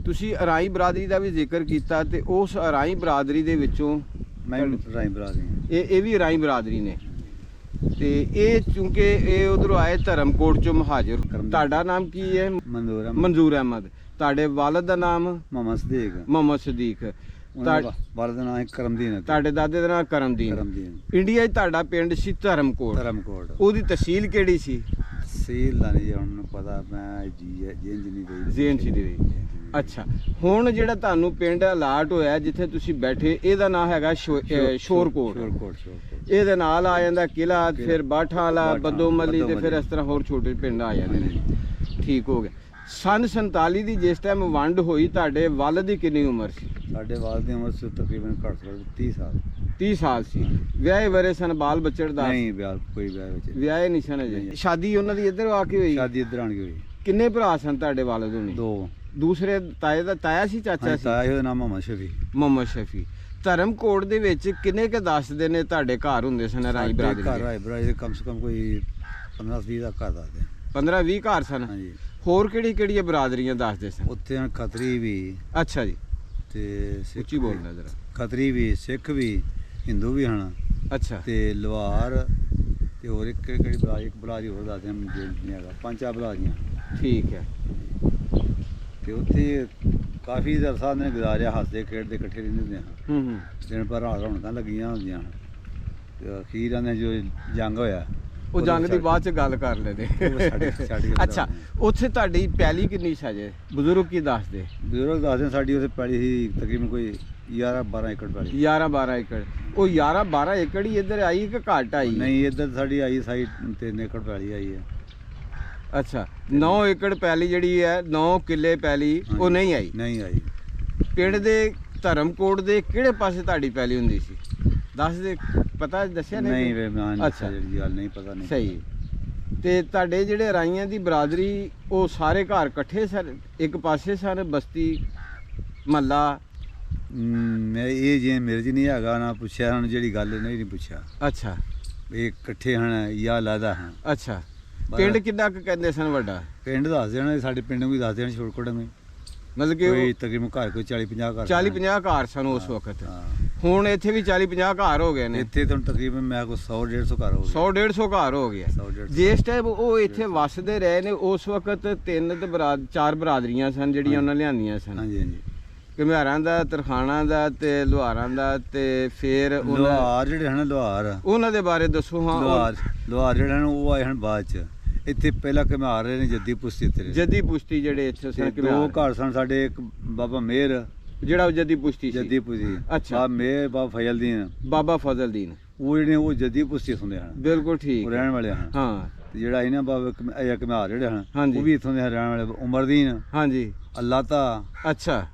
ਤੁਸੀਂ ਅਰਾਈ ਬਰਾਦਰੀ ਦਾ ਵੀ ਜ਼ਿਕਰ ਕੀਤਾ ਤੇ ਉਸ ਅਰਾਈ ਬਰਾਦਰੀ ਦੇ ਵਿੱਚੋਂ ਮੈਂ ਰਾਈ ਬਰਾਦਰੀ ਇਹ ਵੀ ਅਰਾਈ ਬਰਾਦਰੀ ਨੇ। ਤੇ ਇਹ ਚੂੰਕਿ ਇਹ ਉਧਰੋਂ ਆਏ ਧਰਮਕੋਟ ਚੋਂ ਮੁਹਾਜਰ। ਤੁਹਾਡਾ ਨਾਮ ਕੀ ਹੈ? ਮਨਜ਼ੂਰ ਅਹਿਮਦ। ਤੁਹਾਡੇ ਵਾਲਦ ਦਾ ਨਾਮ? ਮੁਹੰਮਦ ਸਦੀਕ। ਵਾਲਦ ਦਾ ਨਾਮ ਕਰਮਦੀਨ। ਤੁਹਾਡੇ ਦਾਦੇ ਦਾ ਨਾਮ ਕਰਮਦੀਨ। ਇੰਡੀਆ 'ਚ ਤੁਹਾਡਾ ਪਿੰਡ ਸੀ ਧਰਮਕੋਟ। ਉਹਦੀ ਤਹਿਸੀਲ ਕਿਹੜੀ ਸੀ? ਤਹਿਸੀਲ ਦਾ ਨਹੀਂ ਹੁਣ ਪਤਾ, ਮੈਂ ਜ਼ੇਨ ਸੀ ਦੀ। ਅੱਛਾ, ਹੁਣ ਜਿਹੜਾ ਤੁਹਾਨੂੰ ਪਿੰਡ ਅਲਾਟ ਹੋਇਆ ਜਿੱਥੇ ਤੁਸੀਂ ਬੈਠੇ, ਇਹਦਾ ਨਾਮ ਹੈਗਾ ਸ਼ੋਰਕੋਟ। ਇਹਦੇ ਨਾਲ ਆ ਜਾਂਦਾ ਕਿਲਾ, ਫਿਰ ਬਾਠਾਂ ਵਾਲਾ, ਬੱਦੋ ਮੱਲੀ ਤੇ ਫਿਰ ਇਸ ਤਰ੍ਹਾਂ ਹੋਰ ਛੋਟੇ ਪਿੰਡ ਆ ਜਾਂਦੇ ਨੇ। ਠੀਕ ਹੋ ਗਿਆ। ਸੰਨ 47 ਦੀ ਜਿਸ ਟਾਈਮ ਵੰਡ ਹੋਈ, ਤੁਹਾਡੇ ਵਾਲਦ ਦੀ ਕਿੰਨੀ ਉਮਰ ਸੀ? ਸਾਡੇ ਵਾਲਦ ਦੀ ਉਮਰ ਸੀ ਤਕਰੀਬਨ ਘੱਟ ਤੋਂ ਘੱਟ 30 ਸਾਲ। 30 ਸਾਲ ਸੀ। ਵਿਆਹੇ ਵਰੇ ਸਨ, ਬਾਲ ਬੱਚੜ ਦਾ? ਨਹੀਂ, ਕੋਈ ਵਿਆਹ ਵਿੱਚ ਵਿਆਹੇ ਨਹੀਂ ਸਨ ਅਜੇ। ਸ਼ਾਦੀ ਉਹਨਾਂ ਦੀ ਇੱਧਰ ਆ ਕੇ ਹੋਈ? ਸ਼ਾਦੀ ਇੱਧਰ ਆਣ ਕੇ ਹੋਈ। ਕਿੰਨੇ ਭਰਾ ਸਨ ਤੁਹਾਡੇ ਵਾਲਦ ਹੋਣੀ? 2। ਦੂਸਰੇ ਤਾਏ ਦਾ ਤਾਇਆ ਸੀ, ਚਾਚਾ ਸੀ? ਤਾਇਆ ਉਹਦਾ ਨਾਮ ਮੁਹੰਮਦ ਸ਼ਫੀ। ਧਰਮਕੋਟ ਦੇ ਵਿੱਚ ਕਿੰਨੇ ਕੁ ਦੱਸਦੇ ਨੇ ਤੁਹਾਡੇ ਘਰ ਹੁੰਦੇ ਸਨ ਰਾਈ ਬਰਾਦਰੀ ਦੇ? ਰਾਈ ਬਰਾਦਰੀ ਦੇ ਕਮ ਸੇ ਕਮ ਕੋਈ 15-20 ਦਾ ਘਰ ਦੱਸਦੇ। 15-20 ਘਰ ਸਨ। ਹਾਂਜੀ। ਹੋਰ ਕਿਹੜੀਆਂ ਬਰਾਦਰੀਆਂ ਦੱਸਦੇ ਸਨ? ਉੱਥੇ ਹਨ ਖੱਤਰੀ ਵੀ। ਅੱਛਾ ਜੀ। ਤੇ ਉੱਚੀ ਬੋਲਣਾ ਜਰਾ। ਖੱਤਰੀ ਵੀ, ਸਿੱਖ ਵੀ, ਹਿੰਦੂ ਵੀ ਹਨ। ਅੱਛਾ। ਤੇ ਲੁਹਾਰ ਤੇ ਹੋਰ ਕਿਹੜੀ ਬਰਾਦਰੀ, ਇੱਕ ਬਰਾਦਰੀ ਹੋਰ ਦੱਸਦੇ ਹਨ, ਨਹੀਂ ਹੈਗਾ, 5-4 ਬਰਾਦਰੀਆਂ। ਠੀਕ ਹੈ। ਤੇ ਉੱਥੇ ਕਾਫੀ ਅਰਸਾ ਨੇ ਗੁਜ਼ਾਰਿਆ, ਹੱਸਦੇ ਖੇਡਦੇ ਇਕੱਠੇ ਰਹਿੰਦੇ ਹਾਂ। ਦਿਨ ਭਰ ਰਾਤ ਰੌਣਕਾਂ ਲੱਗੀਆਂ ਹੁੰਦੀਆਂ। ਤੇ ਅਖੀਰਾਂ ਨੇ ਜੋ ਜੰਗ ਹੋਇਆ, ਉਹ ਜੰਗ ਦੀ ਬਾਅਦ ਚ ਗੱਲ ਕਰ ਲੈਂਦੇ। ਅੱਛਾ, ਉੱਥੇ ਤੁਹਾਡੀ ਪੈਲੀ ਕਿੰਨੀ ਸਜੇ? ਬਜ਼ੁਰਗ ਕੀ ਦੱਸਦੇ? ਬਜ਼ੁਰਗ ਦੱਸਦੇ ਸਾਡੀ ਉੱਥੇ ਪੈਲੀ ਸੀ ਤਕਰੀਬਨ ਕੋਈ 11-12 ਏਕੜ ਪੈਲੀ। 11-12 ਏਕੜ। ਉਹ 11-12 ਏਕੜ ਹੀ ਇੱਧਰ ਆਈ ਕਿ ਘੱਟ ਆਈ? ਨਹੀਂ, ਇੱਧਰ ਸਾਡੀ ਆਈ ਸਾਈਡ 3 ਏਕੜ ਪੈਲੀ ਆਈ ਹੈ। ਅੱਛਾ, 9 ਏਕੜ ਪੈਲੀ ਜਿਹੜੀ ਹੈ, 9 ਕਿੱਲੇ ਪੈਲੀ ਉਹ ਨਹੀਂ ਆਈ? ਨਹੀਂ ਆਈ। ਪਿੰਡ ਦੇ ਧਰਮਕੋਟ ਦੇ ਕਿਹੜੇ ਪਾਸੇ ਤੁਹਾਡੀ ਪੈਲੀ ਹੁੰਦੀ ਸੀ? ਦੱਸਦੇ, ਪਤਾ ਦੱਸਿਆ ਨਹੀਂ? ਅੱਛਾ, ਜਿਹੜੀ ਗੱਲ ਨਹੀਂ ਪਤਾ। ਨਹੀਂ ਸਹੀ। ਤੇ ਤੁਹਾਡੇ ਜਿਹੜੇ ਰਾਈਆਂ ਦੀ ਬਰਾਦਰੀ, ਉਹ ਸਾਰੇ ਘਰ ਇਕੱਠੇ ਸਨ, ਇੱਕ ਪਾਸੇ ਸਨ, ਬਸਤੀ ਮਹੱਲਾ? ਮੈਂ ਇਹ ਜੇ ਮੇਰੇ 'ਚ ਨਹੀਂ ਹੈਗਾ, ਨਾ ਪੁੱਛਿਆ ਹੁਣ, ਜਿਹੜੀ ਗੱਲ ਨਹੀਂ ਪੁੱਛਿਆ। ਅੱਛਾ, ਇਹ ਇਕੱਠੇ ਹਨ ਜਾਂ ਅਲੱਗਾ ਹਨ? ਅੱਛਾ। ਪਿੰਡ ਕਿੰਨਾ ਕੁ ਕਹਿੰਦੇ ਸਨ ਵੱਡਾ? ਪਿੰਡ ਦੱਸ ਦੇਣਾ, ਸਾਡੇ ਪਿੰਡ ਨੂੰ ਵੀ ਦੱਸ ਦੇਣਾ, ਛੋਟਕੋਟ ਨੂੰ ਮਤਲਬ ਕਿ ਕੋਈ ਤਕਰੀਬਨ ਘਰ ਕੋਈ 40-50 ਘਰ। 40-50 ਘਰ ਸਨ ਉਸ ਵਕਤ। ਹਾਂ। ਹੁਣ ਇੱਥੇ ਵੀ 40-50 ਘਰ ਹੋ ਗਏ ਨੇ? ਇੱਥੇ ਤਾਂ ਤਕਰੀਬਨ ਮੈਂ ਕੋਈ 100-150 ਘਰ ਹੋ ਗਏ। 100-150 ਘਰ ਹੋ ਗਿਆ। 100-150। ਜਿਸ ਟਾਈਮ ਉਹ ਇੱਥੇ ਵੱਸਦੇ ਰਹੇ ਨੇ, ਉਸ ਵਕਤ 3 ਤੇ 4 ਬਰਾਦਰੀਆਂ ਸਨ ਜਿਹੜੀਆਂ ਉਹਨਾਂ ਲਿਆਂਦੀਆਂ ਸਨ। ਹਾਂਜੀ ਹਾਂਜੀ। ਘੁਮਿਆਰਾਂ ਦਾ, ਤਰਖਾਣਾ ਦਾ ਤੇ ਲੁਹਾਰਾਂ ਦਾ। ਤੇ ਫਿਰ ਲੁਹਾਰ ਜਿਹੜੇ ਹਨ, ਲੁਹਾਰ ਉਹਨਾਂ ਦੇ ਬਾਰੇ ਦੱਸੋ। ਹਾਂ, ਲੁਹਾਰ ਜਿਹੜੇ ਹਨ ਉਹ ਆਏ ਹਨ ਬਾਅਦ ਚ। ਇੱਥੇ ਪਹਿਲਾਂ ਘੁਮਿਆਰ ਰਹੇ ਨੇ ਜੱਦੀ ਪੁਸ਼ਤੀ। ਇੱਥੇ ਜੱਦੀ ਪੁਸ਼ਤੀ ਜਿਹੜੇ ਇੱਥੇ ਸਨ। 2 ਘਰ ਸਨ ਸਾਡੇ, ਇੱਕ ਬਾਬਾ ਮੇਰ ਜਿਹੜਾ ਜੱਦੀ ਪੁਸ਼ਤੀ ਸੀ। ਜੱਦੀ ਪੁਸ਼ਤੀ। ਅੱਛਾ। ਬਾਬਾ ਮੇਰ, ਬਾਬਾ ਫਜ਼ਲਦੀਨ, ਬਾਬਾ ਫਜ਼ਲਦੀਨ, ਉਹ ਜਿਹੜੇ ਉਹ ਜੱਦੀ ਪੁਸ਼ਤੀ ਹੁੰਦੇ ਹਨ। ਬਿਲਕੁਲ ਠੀਕ। ਉਹ ਰਹਿਣ ਵਾਲੇ ਹਨ। ਹਾਂ। ਤੇ ਜਿਹੜਾ ਇਹਨਾਂ ਬਾਬਾ ਘੁਮਿਆਰ ਜਿਹੜੇ ਹਨ, ਹਾਂਜੀ, ਉਹ ਵੀ ਇੱਥੋਂ ਦੇ ਰਹਿਣ ਵਾਲੇ। ਉਮਰਦੀਨ, ਹਾਂਜੀ, ਅੱਲਾ ਤਾ, ਅੱਛਾ,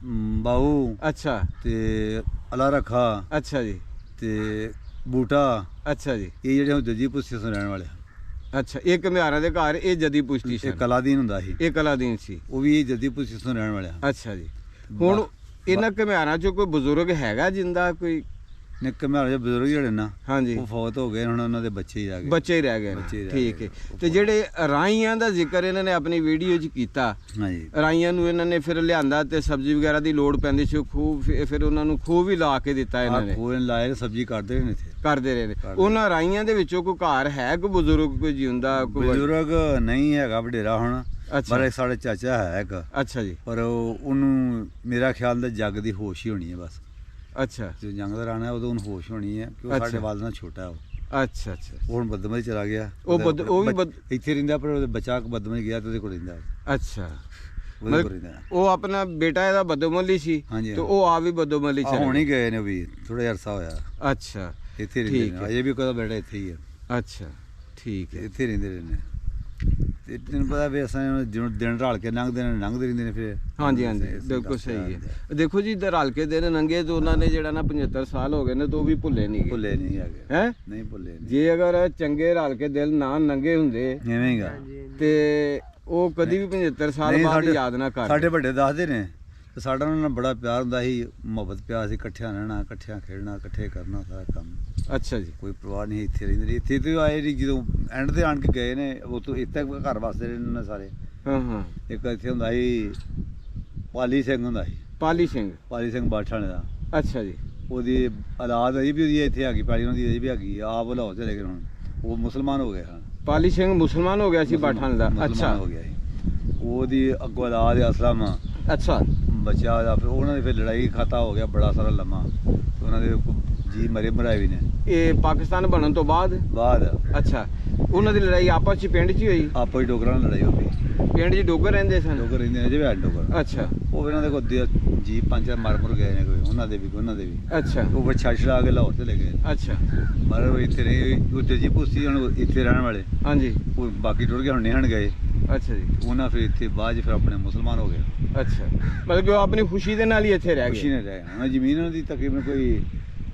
ਬਾਹੂ, ਅੱਛਾ, ਤੇ ਅੱਲਾ ਰੱਖਾ, ਅੱਛਾ ਜੀ, ਤੇ ਬੂਟਾ, ਅੱਛਾ ਜੀ, ਇਹ ਜਿਹੜੇ ਜੱਦੀ ਪੁਸ਼ਤੀ ਤੋਂ ਰਹਿਣ ਵਾਲੇ ਹਨ। ਅੱਛਾ, ਇਹ ਘੁਮਿਆਰਾਂ ਦੇ ਘਰ ਇਹ ਜੱਦੀ ਪੁਸ਼ਤੀ ਸੀ। ਇਹ ਕਲਾਦੀਨ ਹੁੰਦਾ ਸੀ। ਇਹ ਕਲਾਦੀਨ ਸੀ। ਉਹ ਵੀ ਜੱਦੀ ਪੁਸ਼ਤੀ ਤੋਂ ਰਹਿਣ ਵਾਲੇ ਹਨ। ਅੱਛਾ ਜੀ। ਹੁਣ ਇਹਨਾਂ ਘੁਮਿਆਰਾਂ ਚੋਂ ਕੋਈ ਬਜ਼ੁਰਗ ਹੈਗਾ ਜਿੰਦਾ? ਕੋਈ ਨਿੱਕੇ ਘੁਮਿਆਰ ਬਜ਼ੁਰਗ ਜਿਹੜੇ ਨਾ, ਹਾਂਜੀ, ਉਹ ਫੌਤ ਹੋ ਗਏ। ਹੁਣ ਉਹਨਾਂ ਦੇ ਬੱਚੇ ਹੀ ਰਹਿ ਗਏ। ਬੱਚੇ ਹੀ ਰਹਿ ਗਏ ਨੇ। ਠੀਕ ਹੈ। ਤੇ ਜਿਹੜੇ ਰਾਈਆਂ ਦਾ ਜ਼ਿਕਰ ਇਹਨਾਂ ਨੇ ਆਪਣੀ ਵੀਡੀਓ 'ਚ ਕੀਤਾ, ਹਾਂਜੀ, ਰਾਈਆਂ ਨੂੰ ਇਹਨਾਂ ਨੇ ਫਿਰ ਲਿਆਂਦਾ ਤੇ ਸਬਜ਼ੀ ਵਗੈਰਾ ਦੀ ਲੋੜ ਪੈਂਦੀ ਸੀ, ਖੂਹ ਫਿਰ ਉਹਨਾਂ ਨੂੰ ਖੂਹ ਵੀ ਲਾ ਕੇ ਦਿੱਤਾ ਇਹਨਾਂ ਨੇ। ਖੂਹ ਲਾਏ, ਸਬਜ਼ੀ ਕਰਦੇ ਨੇ ਇੱਥੇ, ਕਰਦੇ ਰਹੇ ਨੇ। ਉਹਨਾਂ ਰਾਈਆਂ ਦੇ ਵਿੱਚੋਂ ਕੋਈ ਘਰ ਹੈ, ਕੋਈ ਬਜ਼ੁਰਗ, ਕੋਈ ਜਿਉਂਦਾ? ਕੋਈ ਬਜ਼ੁਰਗ ਨਹੀਂ ਹੈਗਾ ਵਡੇਰਾ ਹੁਣ। ਅੱਛਾ। ਪਰ ਸਾਡੇ ਚਾਚਾ ਹੈ ਇੱਕ। ਅੱਛਾ ਜੀ। ਪਰ ਉਹਨੂੰ ਮੇਰਾ ਖਿਆਲ ਦਾ ਜੱਗ ਦੀ ਹੋਸ਼ ਹੀ ਹੋਣੀ ਹੈ ਬਸ। ਅੱਛਾ। ਜੋ ਜੰਗ ਦਾ ਰਾਣਾ ਉਦੋਂ ਉਹਨੂੰ ਹੋਸ਼ ਹੋਣੀ ਹੈ, ਕਿ ਉਹ ਸਾਡੇ ਵਾਲ ਨਾਲ ਛੋਟਾ ਉਹ। ਅੱਛਾ ਅੱਛਾ ਉਹ ਹੁਣ ਬਦਮਾ ਚਲਾ ਗਿਆ। ਉਹ ਵੀ ਇੱਥੇ ਰਹਿੰਦਾ, ਪਰ ਉਹਦੇ ਬੱਚਾ ਬਦਮਾ ਗਿਆ ਤੇ ਉਹਦੇ ਕੋਲ ਰਹਿੰਦਾ। ਅੱਛਾ, ਉਹਦੇ ਕੋਲ ਰਹਿੰਦਾ। ਉਹ ਆਪਣਾ ਬੇਟਾ ਇਹਦਾ ਬਦੋਮਲੀ ਸੀ ਹਾਂਜੀ, ਤੇ ਉਹ ਆ ਵੀ ਬਦੋਮਲੀ ਚ ਹੁਣ ਹੀ ਗਏ ਨੇ, ਵੀ ਥੋੜਾ ਅਰਸਾ ਹੋਇਆ ਅੱਛਾ, ਇੱਥੇ ਰਹਿੰਦੇ ਨੇ। ਅਜੇ ਵੀ ਉਹਦਾ ਬੇਟਾ ਇੱਥੇ ਹੀ ਹੈ। ਅੱਛਾ ਠੀਕ ਹੈ। ਇੱਥੇ ਰਹਿੰਦੇ ਰਹੇ ਨੇ। ਤੇ ਤੈਨੂੰ ਪਤਾ ਵੀ ਅਸਾਂ ਜਿਉਂ ਦਿਨ ਰਲ ਕੇ ਲੰਘਦੇ ਰਹਿੰਦੇ ਨੇ ਫਿਰ। ਹਾਂਜੀ ਹਾਂਜੀ, ਬਿਲਕੁਲ ਸਹੀ ਹੈ। ਦੇਖੋ ਜੀ, ਰਲ ਕੇ ਦਿਨ ਲੰਘੇ ਤੇ ਉਹਨਾਂ ਨੇ ਜਿਹੜਾ ਨਾ 75 ਸਾਲ ਹੋ ਗਏ ਨੇ ਤੇ ਉਹ ਵੀ ਭੁੱਲੇ ਨਹੀਂ ਗਏ। ਭੁੱਲੇ ਨਹੀਂ ਹੈਗੇ, ਹੈ ਨਹੀਂ ਭੁੱਲੇ ਨਹੀਂ। ਜੇ ਅਗਰ ਚੰਗੇ ਰਲ ਕੇ ਦਿਲ ਨਾ ਲੰਘੇ ਹੁੰਦੇ ਐਵੇਂ ਹੀਗਾ ਤੇ ਉਹ ਕਦੀ ਵੀ 75 ਸਾਲ ਬਾਅਦ ਯਾਦ ਨਾ ਕਰ। ਸਾਡੇ ਵੱਡੇ ਦੱਸਦੇ ਨੇ ਤੇ ਸਾਡਾ ਉਹਨਾਂ ਨਾਲ ਬੜਾ ਪਿਆਰ ਹੁੰਦਾ ਸੀ, ਮੁਹੱਬਤ ਪਿਆਰ ਸੀ, ਇਕੱਠਿਆਂ ਰਹਿਣਾ, ਇਕੱਠਿਆਂ ਖੇਡਣਾ, ਇਕੱਠੇ ਕਰਨਾ ਸਾਰਾ ਕੰਮ। ਅੱਛਾ ਜੀ, ਕੋਈ ਪਰਵਾਹ ਨਹੀਂ, ਇੱਥੇ ਰਹਿੰਦੇ ਨੇ। ਇੱਥੇ ਤੇ ਆਏ ਨਹੀਂ, ਜਦੋਂ ਐਂਡ ਤੇ ਆਣ ਕੇ ਗਏ ਨੇ, ਉਹ ਤੋਂ ਇੱਥੇ ਘਰ ਵਾਸਤੇ ਰਹਿੰਦੇ ਨੇ ਸਾਰੇ। ਹਾਂ ਹਾਂ। ਇੱਕ ਇੱਥੇ ਹੁੰਦਾ ਸੀ ਪਾਲੀ ਸਿੰਘ ਹੁੰਦਾ ਸੀ, ਪਾਲੀ ਸਿੰਘ ਬਾਠਾਣੇ ਦਾ। ਅੱਛਾ ਜੀ, ਉਹਦੀ ਔਲਾਦ ਅਜੇ ਵੀ ਉਹਦੀ ਇੱਥੇ ਹੈਗੀ, ਪਾਲੀ ਉਹਨਾਂ ਦੀ ਅਜੇ ਵੀ ਹੈਗੀ। ਆਪ ਲਾਹੌਰ ਚਲੇ ਗਏ ਹੁਣ, ਉਹ ਮੁਸਲਮਾਨ ਹੋ ਗਏ ਹਨ। ਪਾਲੀ ਸਿੰਘ ਮੁਸਲਮਾਨ ਹੋ ਗਿਆ ਸੀ ਬਾਠਾਣ ਦਾ। ਅੱਛਾ ਹੋ ਗਿਆ ਸੀ। ਉਹਦੀ ਅੱਗੋਂ ਔਲਾਦ ਅਸਲਮ ਅੱਛਾ, ਬੱਚਾ ਦਾ, ਫਿਰ ਉਹਨਾਂ ਦੀ ਫਿਰ ਲੜਾਈ ਖਾਤਾ ਹੋ ਗਿਆ ਬੜਾ ਸਾਰਾ ਲੰਮਾ। ਉਹਨਾਂ ਦੇ ਜੀ ਮਰੇ ਮਰਾਏ ਵੀ ਨੇ ਇਹ ਪਾਕਿਸਤਾਨ ਬਣਨ ਤੋਂ ਬਾਅਦ। ਅੱਛਾ, ਉਹਨਾਂ ਦੀ ਲੜਾਈ ਆਪਸ ਚ ਪਿੰਡ 'ਚ ਹੀ ਹੋਈ। ਆਪੋ ਹੀ ਡੋਗਰਾਂ ਨਾਲ ਲੜਾਈ ਹੋ ਗਈ। ਪਿੰਡ 'ਚ ਡੋਗਰ ਰਹਿੰਦੇ ਸਨ। ਡੋਗਰ ਰਹਿੰਦੇ ਨੇ ਜਿਵੇਂ ਡੋਗਰ। ਅੱਛਾ, ਉਹ ਇਹਨਾਂ ਦੇ ਕੋਲ ਜੀ 5-4 ਮਰ ਗਏ ਨੇ, ਕੋਈ ਉਹਨਾਂ ਦੇ ਵੀ ਅੱਛਾ, ਉਹ ਫਿਰ ਛਾਛੜਾ ਕੇ ਲਾਹੌਰ ਚਲੇ ਗਏ। ਅੱਛਾ, ਮਰ ਉਹ ਇੱਥੇ ਰਹੇ, ਉਹ ਜੀ ਪੁੱਛੀ ਹੁਣ ਇੱਥੇ ਰਹਿਣ ਵਾਲੇ। ਹਾਂਜੀ, ਉਹ ਬਾਕੀ ਟੁਰ ਗਏ, ਹੁਣ ਨਿਹਣ ਗਏ। ਅੱਛਾ ਜੀ, ਉਹਨਾਂ ਫਿਰ ਇੱਥੇ ਬਾਅਦ 'ਚ ਫਿਰ ਆਪਣੇ ਮੁਸਲਮਾਨ ਹੋ ਗਏ। ਅੱਛਾ, ਮਤਲਬ ਕਿ ਉਹ ਆਪਣੀ ਖੁਸ਼ੀ ਦੇ ਨਾਲ ਹੀ ਇੱਥੇ ਰਹਿ ਖੁਸ਼ੀ ਗਏ। ਨੇ ਰਹੇ। ਉਹਨਾਂ ਜ਼ਮੀਨ ਉਹਨਾਂ ਦੀ ਤਕਰੀਬਨ ਕੋਈ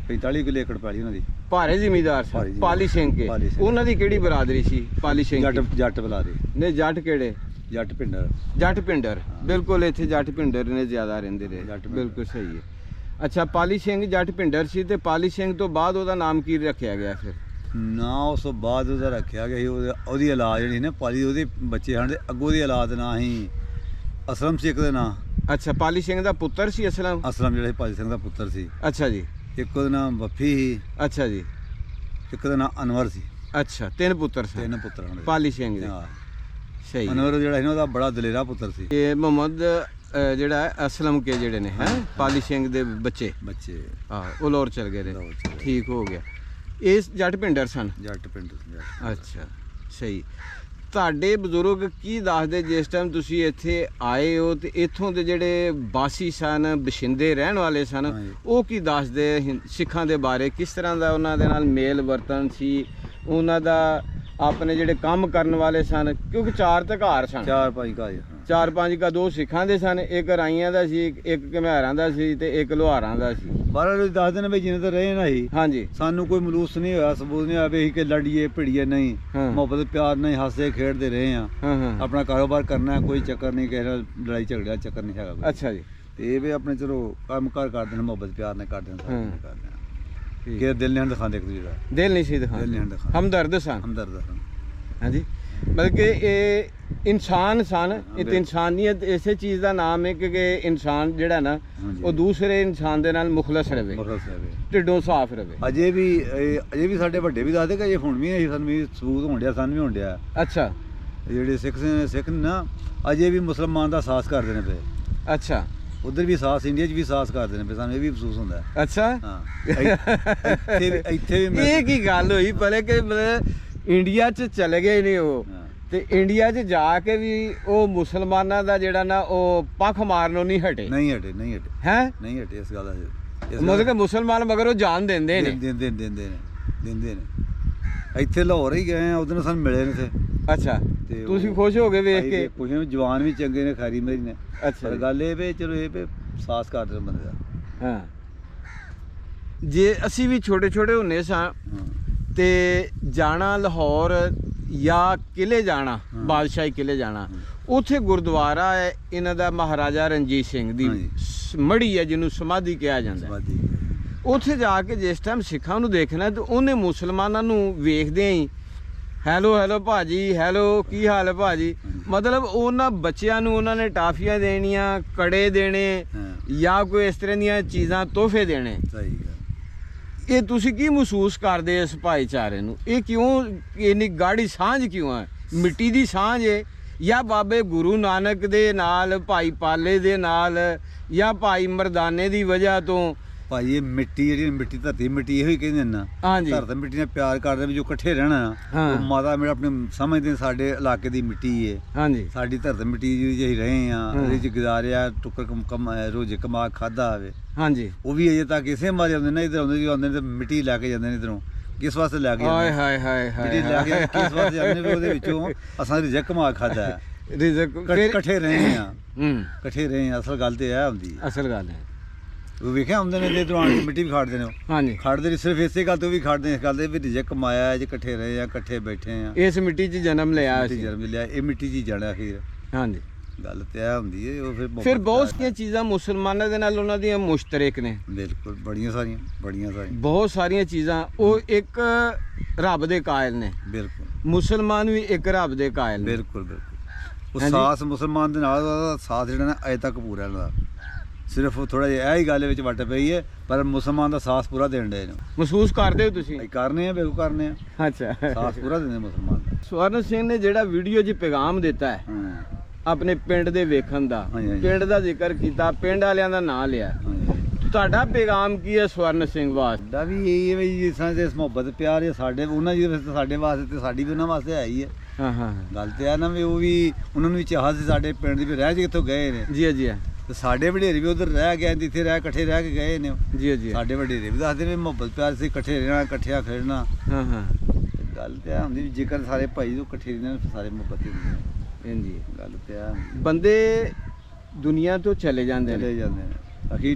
45 ਕਿੱਲੇ ਏਕੜ ਪੈਲੀ ਉਹਨਾਂ ਦੀ। ਭਾਰੇ ਜ਼ਿਮੀਦਾਰ ਭਾਰੇ ਸਨ ਜ਼ਿਮੀਂਦਾਰ। ਪਾਲੀ ਸਿੰਘ ਕੇ। ਪਾਲੀ ਸਿੰਘ। ਉਹਨਾਂ ਦੀ ਕਿਹੜੀ ਬਰਾਦਰੀ ਸੀ ਪਾਲੀ ਸਿੰਘ ਦੀ? ਜੱਟ ਬੁਲਾ ਦੇ, ਨੇ ਜੱਟ ਕਿਹੜੇ? ਜੱਟ ਪਿੰਡਰ। ਜੱਟ ਪਿੰਡਰ, ਬਿਲਕੁਲ ਇੱਥੇ ਜੱਟ ਪਿੰਡਰ ਨੇ ਜ਼ਿਆਦਾ ਰਹਿੰਦੇ ਰਹੇ। ਜੱਟ ਪਿੰਡਰ। ਬਿਲਕੁਲ ਸਹੀ ਹੈ। ਅੱਛਾ, ਪਾਲੀ ਸਿੰਘ ਜੱਟ ਪਿੰਡਰ ਸੀ ਤੇ ਪਾਲੀ ਸਿੰਘ ਤੋਂ ਬਾਅਦ ਉਹਦਾ ਨਾਮ ਕੀ ਰੱਖਿਆ ਗਿਆ ਫਿਰ? ਨਾ ਉਸ ਤੋਂ ਬਾਅਦ ਉਹਦਾ ਰੱਖਿਆ ਗਿਆ ਸੀ ਉਹਦੀ ਔਲਾਦ ਜਿਹੜੀ ਨਾ ਪਾਲੀ, ਉਹਦੇ ਬੱਚੇ ਹਨ, ਅੱਗੋਂ ਦੀ ਔਲਾਦ ਨਾ ਸੀ ਅਸਲਮ ਸੀ ਇੱਕ ਦਾ ਨਾਂ। ਅੱਛਾ, ਪਾਲੀ ਸਿੰਘ ਦਾ ਪੁੱਤਰ ਸੀ ਅਸਲਮ। ਅਸਲਮ ਜਿਹੜਾ ਪਾਲੀ ਸਿੰਘ ਦਾ ਪੁੱਤਰ ਸੀ। ਅੱਛਾ ਜੀ, ਇੱਕ ਉਹਦਾ ਨਾਮ ਬੱਫੀ ਸੀ, ਅੱਛਾ ਜੀ, ਇੱਕ ਦਾ ਨਾਮ ਅਨਵਰ ਸੀ। ਅੱਛਾ, ਤਿੰਨ ਪੁੱਤਰ ਸਨ 3 ਪੁੱਤਰ ਹਨ ਪਾਲੀ ਸਿੰਘ ਦੇ। ਹਾਂ। ਸਹੀ ਹੈ। ਅਨਵਰ ਜਿਹੜਾ ਸੀ ਨਾ, ਉਹਦਾ ਬੜਾ ਦਲੇਰਾ ਪੁੱਤਰ ਸੀ। ਇਹ ਮੁਹੰਮਦ ਜਿਹੜਾ ਹੈ ਅਸਲਮ ਕੇ ਜਿਹੜੇ ਨੇ ਹੈ ਪਾਲੀ ਸਿੰਘ ਦੇ ਬੱਚੇ। ਹਾਂ, ਉਹ ਲਾਹੌਰ ਚਲ ਗਏ ਲਾਹੌਰ ਚਲੇ ਨੇ। ਗਏ। ਠੀਕ ਹੋ ਗਿਆ। ਇਹ ਜੱਟ ਪਿੰਡਰ ਸਨ। ਜੱਟ ਪਿੰਡ ਸੀ, ਜੱਟ। ਅੱਛਾ, ਸਹੀ। ਤੁਹਾਡੇ ਬਜ਼ੁਰਗ ਕੀ ਦੱਸਦੇ ਜਿਸ ਟਾਈਮ ਤੁਸੀਂ ਇੱਥੇ ਆਏ ਹੋ ਤੇ ਇੱਥੋਂ ਦੇ ਜਿਹੜੇ ਬਾਸੀ ਸਨ, ਬਸ਼ਿੰਦੇ ਰਹਿਣ ਵਾਲੇ ਸਨ, ਹਾਂਜੀ। ਉਹ ਕੀ ਦੱਸਦੇ ਸਿੱਖਾਂ ਦੇ ਬਾਰੇ? ਕਿਸ ਤਰ੍ਹਾਂ ਦਾ ਉਹਨਾਂ ਦੇ ਨਾਲ ਮੇਲ ਵਰਤਨ ਸੀ ਉਹਨਾਂ ਦਾ? ਆਪਣੇ ਜਿਹੜੇ ਕੰਮ ਕਰਨ ਵਾਲੇ ਸਨ, ਕਿਉਂਕਿ 4 ਤਾਂ ਘਰ ਸਨ। 4-5 ਘਰ। 4-5 ਕਾ 2 ਸਿੱਖਾਂ ਦੇ ਸਨ, ਇੱਕ ਰਾਈਆਂ ਦਾ ਸੀ, ਇੱਕ ਘਮਿਆਰਾਂ ਦਾ ਸੀ ਤੇ ਇੱਕ ਲੋਹਾਰਾਂ ਦਾ ਸੀ। ਬਾਹਰ ਦੱਸਦੇ ਨੇ ਵੀ ਜਿੰਨੇ ਤਾਂ ਰਹੇ ਨਾ ਹੀ, ਹਾਂਜੀ, ਸਾਨੂੰ ਕੋਈ ਮਲੂਸ ਨਹੀਂ ਹੋਇਆ, ਸਬੂਤ ਨਹੀਂ ਹੋਇਆ ਵੀ ਅਸੀਂ ਕਿ ਲੜੀਏ ਭਿੜੀਏ ਨਹੀਂ। ਹਾਂ। ਮੁਹੱਬਤ ਪਿਆਰ ਨਹੀਂ, ਹੱਸਦੇ ਖੇਡਦੇ ਰਹੇ ਆ। ਹਾਂ ਹਾਂ, ਆਪਣਾ ਕਾਰੋਬਾਰ ਕਰਨਾ ਹੈ, ਕੋਈ ਚੱਕਰ ਨਹੀਂ, ਕਿਸੇ ਨਾਲ ਲੜਾਈ ਝਗੜਾ ਚੱਕਰ ਨਹੀਂ ਹੈਗਾ ਕੋਈ। ਅੱਛਾ ਜੀ, ਤੇ ਇਹ ਵੀ ਆਪਣੇ ਚਲੋ ਕੰਮ ਕਾਰ ਕਰਦੇ ਨੇ, ਮੁਹੱਬਤ ਪਿਆਰ ਨਾਲ ਕਰਦੇ ਨੇ, ਹਾਂ। ਸਾਰੇ ਕਰਦੇ ਨੇ। ਠੀਕ। ਕਿ ਦਿਲ ਨਹੀਂ ਦਿਖਾਉਂਦੇ ਇੱਕ ਦੂਜੇ ਦਾ, ਦਿਲ ਨਹੀਂ ਸੀ ਦਿਖਾਉਂਦੇ, ਦਿਲ ਨਹੀਂ ਦਿਖਾਉਂਦੇ, ਹਮਦਰਦ ਸਨ। ਹਮਦਰਦ ਹਨ। ਹਾਂਜੀ, ਮਤਲਬ ਕਿ ਇਹ ਇਨਸਾਨ ਸਨ। ਇਹ ਤੇ ਇਨਸਾਨੀਅਤ ਇਸੇ ਚੀਜ਼ ਦਾ ਨਾਮ ਹੈ ਕਿ ਇਨਸਾਨ ਜਿਹੜਾ ਨਾ ਹਾਂਜੀ। ਉਹ ਦੂਸਰੇ ਇਨਸਾਨ ਦੇ ਨਾਲ ਮੁਖਲਸ ਰਵੇ, ਮੁਖਲਸ ਹੈ। ਢਿੱਡੋਂ ਸਾਫ਼ ਰਵੇ। ਅਜੇ ਵੀ ਸਾਡੇ ਵੱਡੇ ਵੀ ਦੱਸਦੇ ਕਿ ਇਹ ਹੁਣ ਵੀ ਸਾਨੂੰ ਵੀ ਸਬੂਤ ਹੋਣ ਡਿਆ, ਸਾਨੂੰ ਵੀ ਹੋਣ ਡਿਆ। ਅੱਛਾ, ਜਿਹੜੇ ਸਿੱਖ ਨੇ ਨਾ, ਅਜੇ ਵੀ ਮੁਸਲਮਾਨ ਦਾ ਸਾਥ ਕਰਦੇ ਨੇ ਪਏ। ਅੱਛਾ, ਉਧਰ ਵੀ ਸਾਥ, ਇੰਡੀਆ 'ਚ ਵੀ ਸਾਥ ਕਰਦੇ ਨੇ ਪਏ, ਸਾਨੂੰ ਇਹ ਵੀ ਮਹਿਸੂਸ ਹੁੰਦਾ ਹੈ। ਅੱਛਾ। ਹਾਂ, ਇੱਥੇ ਵੀ ਇਹ ਕੀ ਗੱਲ ਹੋਈ ਪਹਿਲੇ ਕਿ ਮਤਲਬ ਇੰਡੀਆ 'ਚ ਚਲੇ ਗਏ ਨੇ ਉਹ, ਹਾਂ। ਤੇ ਇੰਡੀਆ 'ਚ ਜਾ ਕੇ ਵੀ ਉਹ ਮੁਸਲਮਾਨਾਂ ਦਾ ਜਿਹੜਾ ਨਾ ਉਹ ਪੱਖ ਮਾਰਨੋਂ ਨਹੀਂ ਹਟੇ ਨਹੀਂ ਹਟੇ ਹੈ। ਨਹੀਂ ਹਟੇ ਇਸ ਗੱਲ ਦਾ। ਮਤਲਬ ਕਿ ਮੁਸਲਮਾਨ ਮਗਰ ਉਹ ਜਾਨ ਦਿੰਦੇ ਨੇ। ਦਿੰਦੇ ਨੇ। ਇੱਥੇ ਲਾਹੌਰ ਹੀ ਗਏ ਆ, ਉਦੋਂ ਸਾਨੂੰ ਮਿਲੇ ਨੇ ਇੱਥੇ। ਅੱਛਾ, ਤੇ ਤੁਸੀਂ ਉਹ- ਖੁਸ਼ ਹੋ ਗਏ ਵੇਖ ਕੇ? ਕੁਝ ਜਵਾਨ ਵੀ ਚੰਗੇ ਨੇ, ਖੈਰੀ ਮੇਰੀ ਨੇ। ਅੱਛਾ ਪਰ ਜੀ। ਗੱਲ ਇਹ ਵੀ ਚਲੋ ਇਹ ਵੀ ਸਾਥ ਕਰਦੇ ਨੇ ਬੰਦੇ ਦਾ। ਹਾਂ, ਜੇ ਅਸੀਂ ਵੀ ਛੋਟੇ ਛੋਟੇ ਹੁੰਨੇ ਸਾਂ ਹਾਂ। ਤੇ ਜਾਣਾ ਲਾਹੌਰ ਜਾਂ ਕਿਲੇ ਜਾਣਾ, ਹਾਂ। ਬਾਦਸ਼ਾਹੀ ਕਿਲੇ ਜਾਣਾ, ਉੱਥੇ ਗੁਰਦੁਆਰਾ ਹੈ ਇਹਨਾਂ ਦਾ, ਮਹਾਰਾਜਾ ਰਣਜੀਤ ਸਿੰਘ ਦੀ ਹਾਂਜੀ। ਮੜੀ ਹੈ ਜਿਹਨੂੰ ਸਮਾਧੀ ਕਿਹਾ ਜਾਂਦਾ ਹੈ। ਸਮਾਧੀ। ਉੱਥੇ ਜਾ ਕੇ ਜਿਸ ਟਾਈਮ ਸਿੱਖਾਂ ਨੂੰ ਦੇਖਣਾ ਤੇ ਉਹਨੇ ਮੁਸਲਮਾਨਾਂ ਨੂੰ ਵੇਖਦਿਆਂ ਹੀ ਹੈਲੋ ਭਾਜੀ, ਹੈਲੋ ਕੀ ਹਾਲ ਹੈ ਭਾਜੀ, ਮਤਲਬ ਉਹਨਾਂ ਬੱਚਿਆਂ ਨੂੰ ਉਹਨਾਂ ਨੇ ਟਾਫੀਆਂ ਦੇਣੀਆਂ, ਕੜੇ ਦੇਣੇ ਹਾਂ। ਜਾਂ ਕੋਈ ਇਸ ਤਰ੍ਹਾਂ ਦੀਆਂ ਚੀਜ਼ਾਂ, ਤੋਹਫੇ ਦੇਣੇ। ਸਹੀ ਗੱਲ। ਇਹ ਤੁਸੀਂ ਕੀ ਮਹਿਸੂਸ ਕਰਦੇ ਇਸ ਭਾਈਚਾਰੇ ਨੂੰ? ਇਹ ਕਿਉਂ ਇੰਨੀ ਗਾੜੀ ਸਾਂਝ ਕਿਉਂ ਹੈ? ਮਿੱਟੀ ਦੀ ਸਾਂਝ ਹੈ ਜਾਂ ਬਾਬੇ ਗੁਰੂ ਨਾਨਕ ਦੇ ਨਾਲ, ਭਾਈ ਪਾਲੇ ਦੇ ਨਾਲ, ਜਾਂ ਭਾਈ ਮਰਦਾਨੇ ਦੀ ਵਜ੍ਹਾ ਤੋਂ, ਭਾਈ ਇਹ ਮਿੱਟੀ ਜਿਹੜੀ ਮਿੱਟੀ ਧਰਤੀ ਮਿੱਟੀ ਇਹੋ ਹੀ ਕਹਿੰਦੇ ਨੇ ਨਾ ਹਾਂਜੀ ਧਰਤ ਮਿੱਟੀ ਨਾਲ ਪਿਆਰ ਕਰਦੇ ਵੀ ਜੋ ਇਕੱਠੇ ਰਹਿਣਾ ਨਾ ਹਾਂ। ਉਹ ਮਾਤਾ ਮੇਰਾ ਆਪਣੇ ਸਮਝਦੇ ਸਾਡੇ ਇਲਾਕੇ ਦੀ ਮਿੱਟੀ ਹੈ ਹਾਂਜੀ ਸਾਡੀ ਧਰਤ ਮਿੱਟੀ ਜਿਹੀ ਅਸੀਂ ਰਹੇ ਆ ਇਹਦੇ ਚ ਗੁਜ਼ਾਰਿਆ ਟੁੱਕਰ ਰੋਜ਼ ਕਮਾ ਖਾਦਾ ਆਵੇ ਹਾਂਜੀ ਉਹ ਵੀ ਅਜੇ ਤੱਕ ਇਸੇ ਮਾਰੇ ਆਉਂਦੇ ਨੇ ਇਧਰ ਆਉਂਦੇ ਨੇ ਤੇ ਮਿੱਟੀ ਲੈ ਕੇ ਜਾਂਦੇ ਨੇ ਇਧਰੋਂ ਕਿਸ ਵਾਸਤੇ ਲੈ ਕੇ ਹਾਏ ਜਾਂਦੇ ਹਾਏ ਹਾਏ ਹਾਏ ਜਿਹੜੀ ਲੈ ਕੇ ਕਿਸ ਵਾਸਤੇ ਜਾਂਦੇ ਨੇ ਉਹਦੇ ਵਿੱਚੋਂ ਅਸਾਂ ਰਿਜਕ ਕਮਾ ਖਾਦਾ ਹੈ ਰਿਜ਼ਕ ਫਿਰ ਇਕੱਠੇ ਰਹੇ ਆ ਹੂੰ ਇਕੱਠੇ ਰਹੇ ਆ ਅਸਲ ਗੱਲ ਤੇ ਇਹ ਹੁੰਦੀ ਹੈ ਅਸਲ ਗੱਲ ਹੈ ਉਹ ਵੇਖਿਆ ਹੁੰਦੇ ਨੇ ਜੇ ਆਣ ਕੇ ਮਿੱਟੀ ਵੀ ਖਾੜਦੇ ਨੇ ਉਹ। ਹਾਂਜੀ ਖੜਦੇ ਨਹੀਂ ਸਿਰਫ ਇਸੇ ਗੱਲ ਤੋਂ ਵੀ ਖੜਦੇ ਨੇ ਇਸ ਗੱਲ ਦੇ ਵੀ ਰਿਜਕ ਕਮਾਇਆ ਹੈ ਜੇ ਇਕੱਠੇ ਰਹੇ ਆ ਇਕੱਠੇ ਬੈਠੇ ਆ ਇਸ ਮਿੱਟੀ 'ਚ ਜਨਮ ਲਿਆ ਮਿੱਟੀ ਸੀ ਜਨਮ ਲਿਆ ਇਹ ਮਿੱਟੀ 'ਚ ਹੀ ਜਾਣਾ ਫਿਰ ਹਾਂਜੀ ਗੱਲ ਤੇ ਇਹ ਹੁੰਦੀ ਹੈ ਉਹ ਫਿਰ ਬਹੁਤ ਪਿਆਰ- ਸਾਰੀਆਂ ਚੀਜ਼ਾਂ ਮੁਸਲਮਾਨਾਂ ਦੇ ਨਾਲ ਉਹਨਾਂ ਦੀਆਂ ਮੁਸ਼ਤਰਕ ਨੇ ਬਿਲਕੁਲ ਬੜੀਆਂ ਸਾਰੀਆਂ ਬਹੁਤ ਸਾਰੀਆਂ ਚੀਜ਼ਾਂ ਉਹ ਇੱਕ ਰੱਬ ਦੇ ਕਾਇਲ ਨੇ ਬਿਲਕੁਲ ਮੁਸਲਮਾਨ ਵੀ ਇੱਕ ਰੱਬ ਦੇ ਕਾਇਲ ਨੇ ਬਿਲਕੁਲ ਉਹ ਹਾਂਜੀ। ਸਾਥ ਮੁਸਲਮਾਨ ਦੇ ਨਾਲ ਉਹਦਾ ਸਾਥ ਜਿਹੜਾ ਨਾ ਅਜੇ ਤੱਕ ਪੂਰਾ ਇਹਨਾਂ ਦਾ ਸਿਰਫ ਥੋੜਾ ਜਿਹਾ ਇਹ ਹੀ ਗੱਲ ਵਿੱਚ ਵੱਟ ਪਈ ਹੈ ਪਰ ਮੁਸਲਮਾਨ ਦਾ ਸਾਥ ਪੂਰਾ ਦੇਣ ਦੇ ਨੇ ਮਹਿਸੂਸ ਕਰਦੇ ਹੋ ਤੁਸੀਂ ਅਸੀਂ ਕਰਨੇ ਆ ਬੇਕੂ ਕਰਨੇ ਆ ਅੱਛਾ ਸਾਥ ਪੂਰਾ ਦਿੰਦੇ ਮੁਸਲਮਾਨ ਦਾ ਸਵਰਨ ਸਿੰਘ ਨੇ ਜਿਹੜਾ ਵੀਡੀਓ 'ਚ ਪੈਗਾਮ ਦਿੱਤਾ ਹੈ ਹਾਂ ਆਪਣੇ ਪਿੰਡ ਦੇ ਵੇਖਣ ਦਾ ਹਾਂਜੀ, ਹਾਂਜੀ। ਪਿੰਡ ਦਾ ਜ਼ਿਕਰ ਕੀਤਾ ਪਿੰਡ ਵਾਲਿਆਂ ਦਾ ਨਾਂ ਲਿਆ ਹਾਂਜੀ ਤੁਹਾਡਾ ਪੈਗਾਮ ਕੀ ਹੈ ਸਵਰਨ ਸਿੰਘ ਵਾਸਤੇ ਦਾ ਵੀ ਇਹ ਹੈ ਵੀ ਜਿਸ ਤਰ੍ਹਾਂ ਦੇ ਮੁਹੱਬਤ ਪਿਆਰ ਹੈ ਸਾਡੇ ਉਹਨਾਂ ਜੀ ਵਾਸਤੇ ਸਾਡੇ ਵਾਸਤੇ ਤੇ ਸਾਡੀ ਵੀ ਉਹਨਾਂ ਵਾਸਤੇ ਹੈ ਹੀ ਹੈ ਹਾਂ ਹਾਂ ਗੱਲ ਤੇ ਆ ਨਾ ਵੀ ਉਹ ਵੀ ਉਹਨਾਂ ਨੂੰ ਵੀ ਚਾਹ ਸੀ ਸਾਡੇ ਪਿੰਡ ਦੀ ਵੀ ਰਹਿ ਜੀ ਕਿੱਥੋਂ ਗਏ ਨੇ ਜੀ ਜੀ ਤੇ ਸਾਡੇ ਵਡੇਰੇ ਵੀ ਉਧਰ ਰਹਿ ਗਏ ਨੇ ਇੱਥੇ ਰਹਿ ਇਕੱਠੇ ਰਹਿ ਕੇ ਗਏ ਨੇ ਉਹ। ਜੀ ਜੀ ਸਾਡੇ ਵਡੇਰੇ ਵੀ ਦੱਸਦੇ ਨੇ ਮੁਹੱਬਤ ਪਿਆਰ ਸੀ ਇਕੱਠੇ ਰਹਿਣਾ ਇਕੱਠਿਆਂ ਖੇਡਣਾ ਹਾਂ ਹਾਂ ਤੇ ਗੱਲ ਤੇ ਆ ਹੁੰਦੀ ਵੀ ਜੇਕਰ ਸਾਰੇ ਭਾਈ ਜੋ ਇਕੱਠੇ ਰਹਿੰਦੇ ਨੇ ਫਿਰ ਸਾਰੇ ਮੁਹੱਬਤ ਹੀ ਹੁੰਦੇ ਨੇ ਜੀ ਗੱਲ ਤੇ ਆ ਹੁੰਦੀ। ਬੰਦੇ ਦੁਨੀਆ ਤੋਂ ਚਲੇ ਜਾਂਦੇ ਚਲੇ ਨੇ ਜਾਂਦੇ ਨੇ ਅਖੀ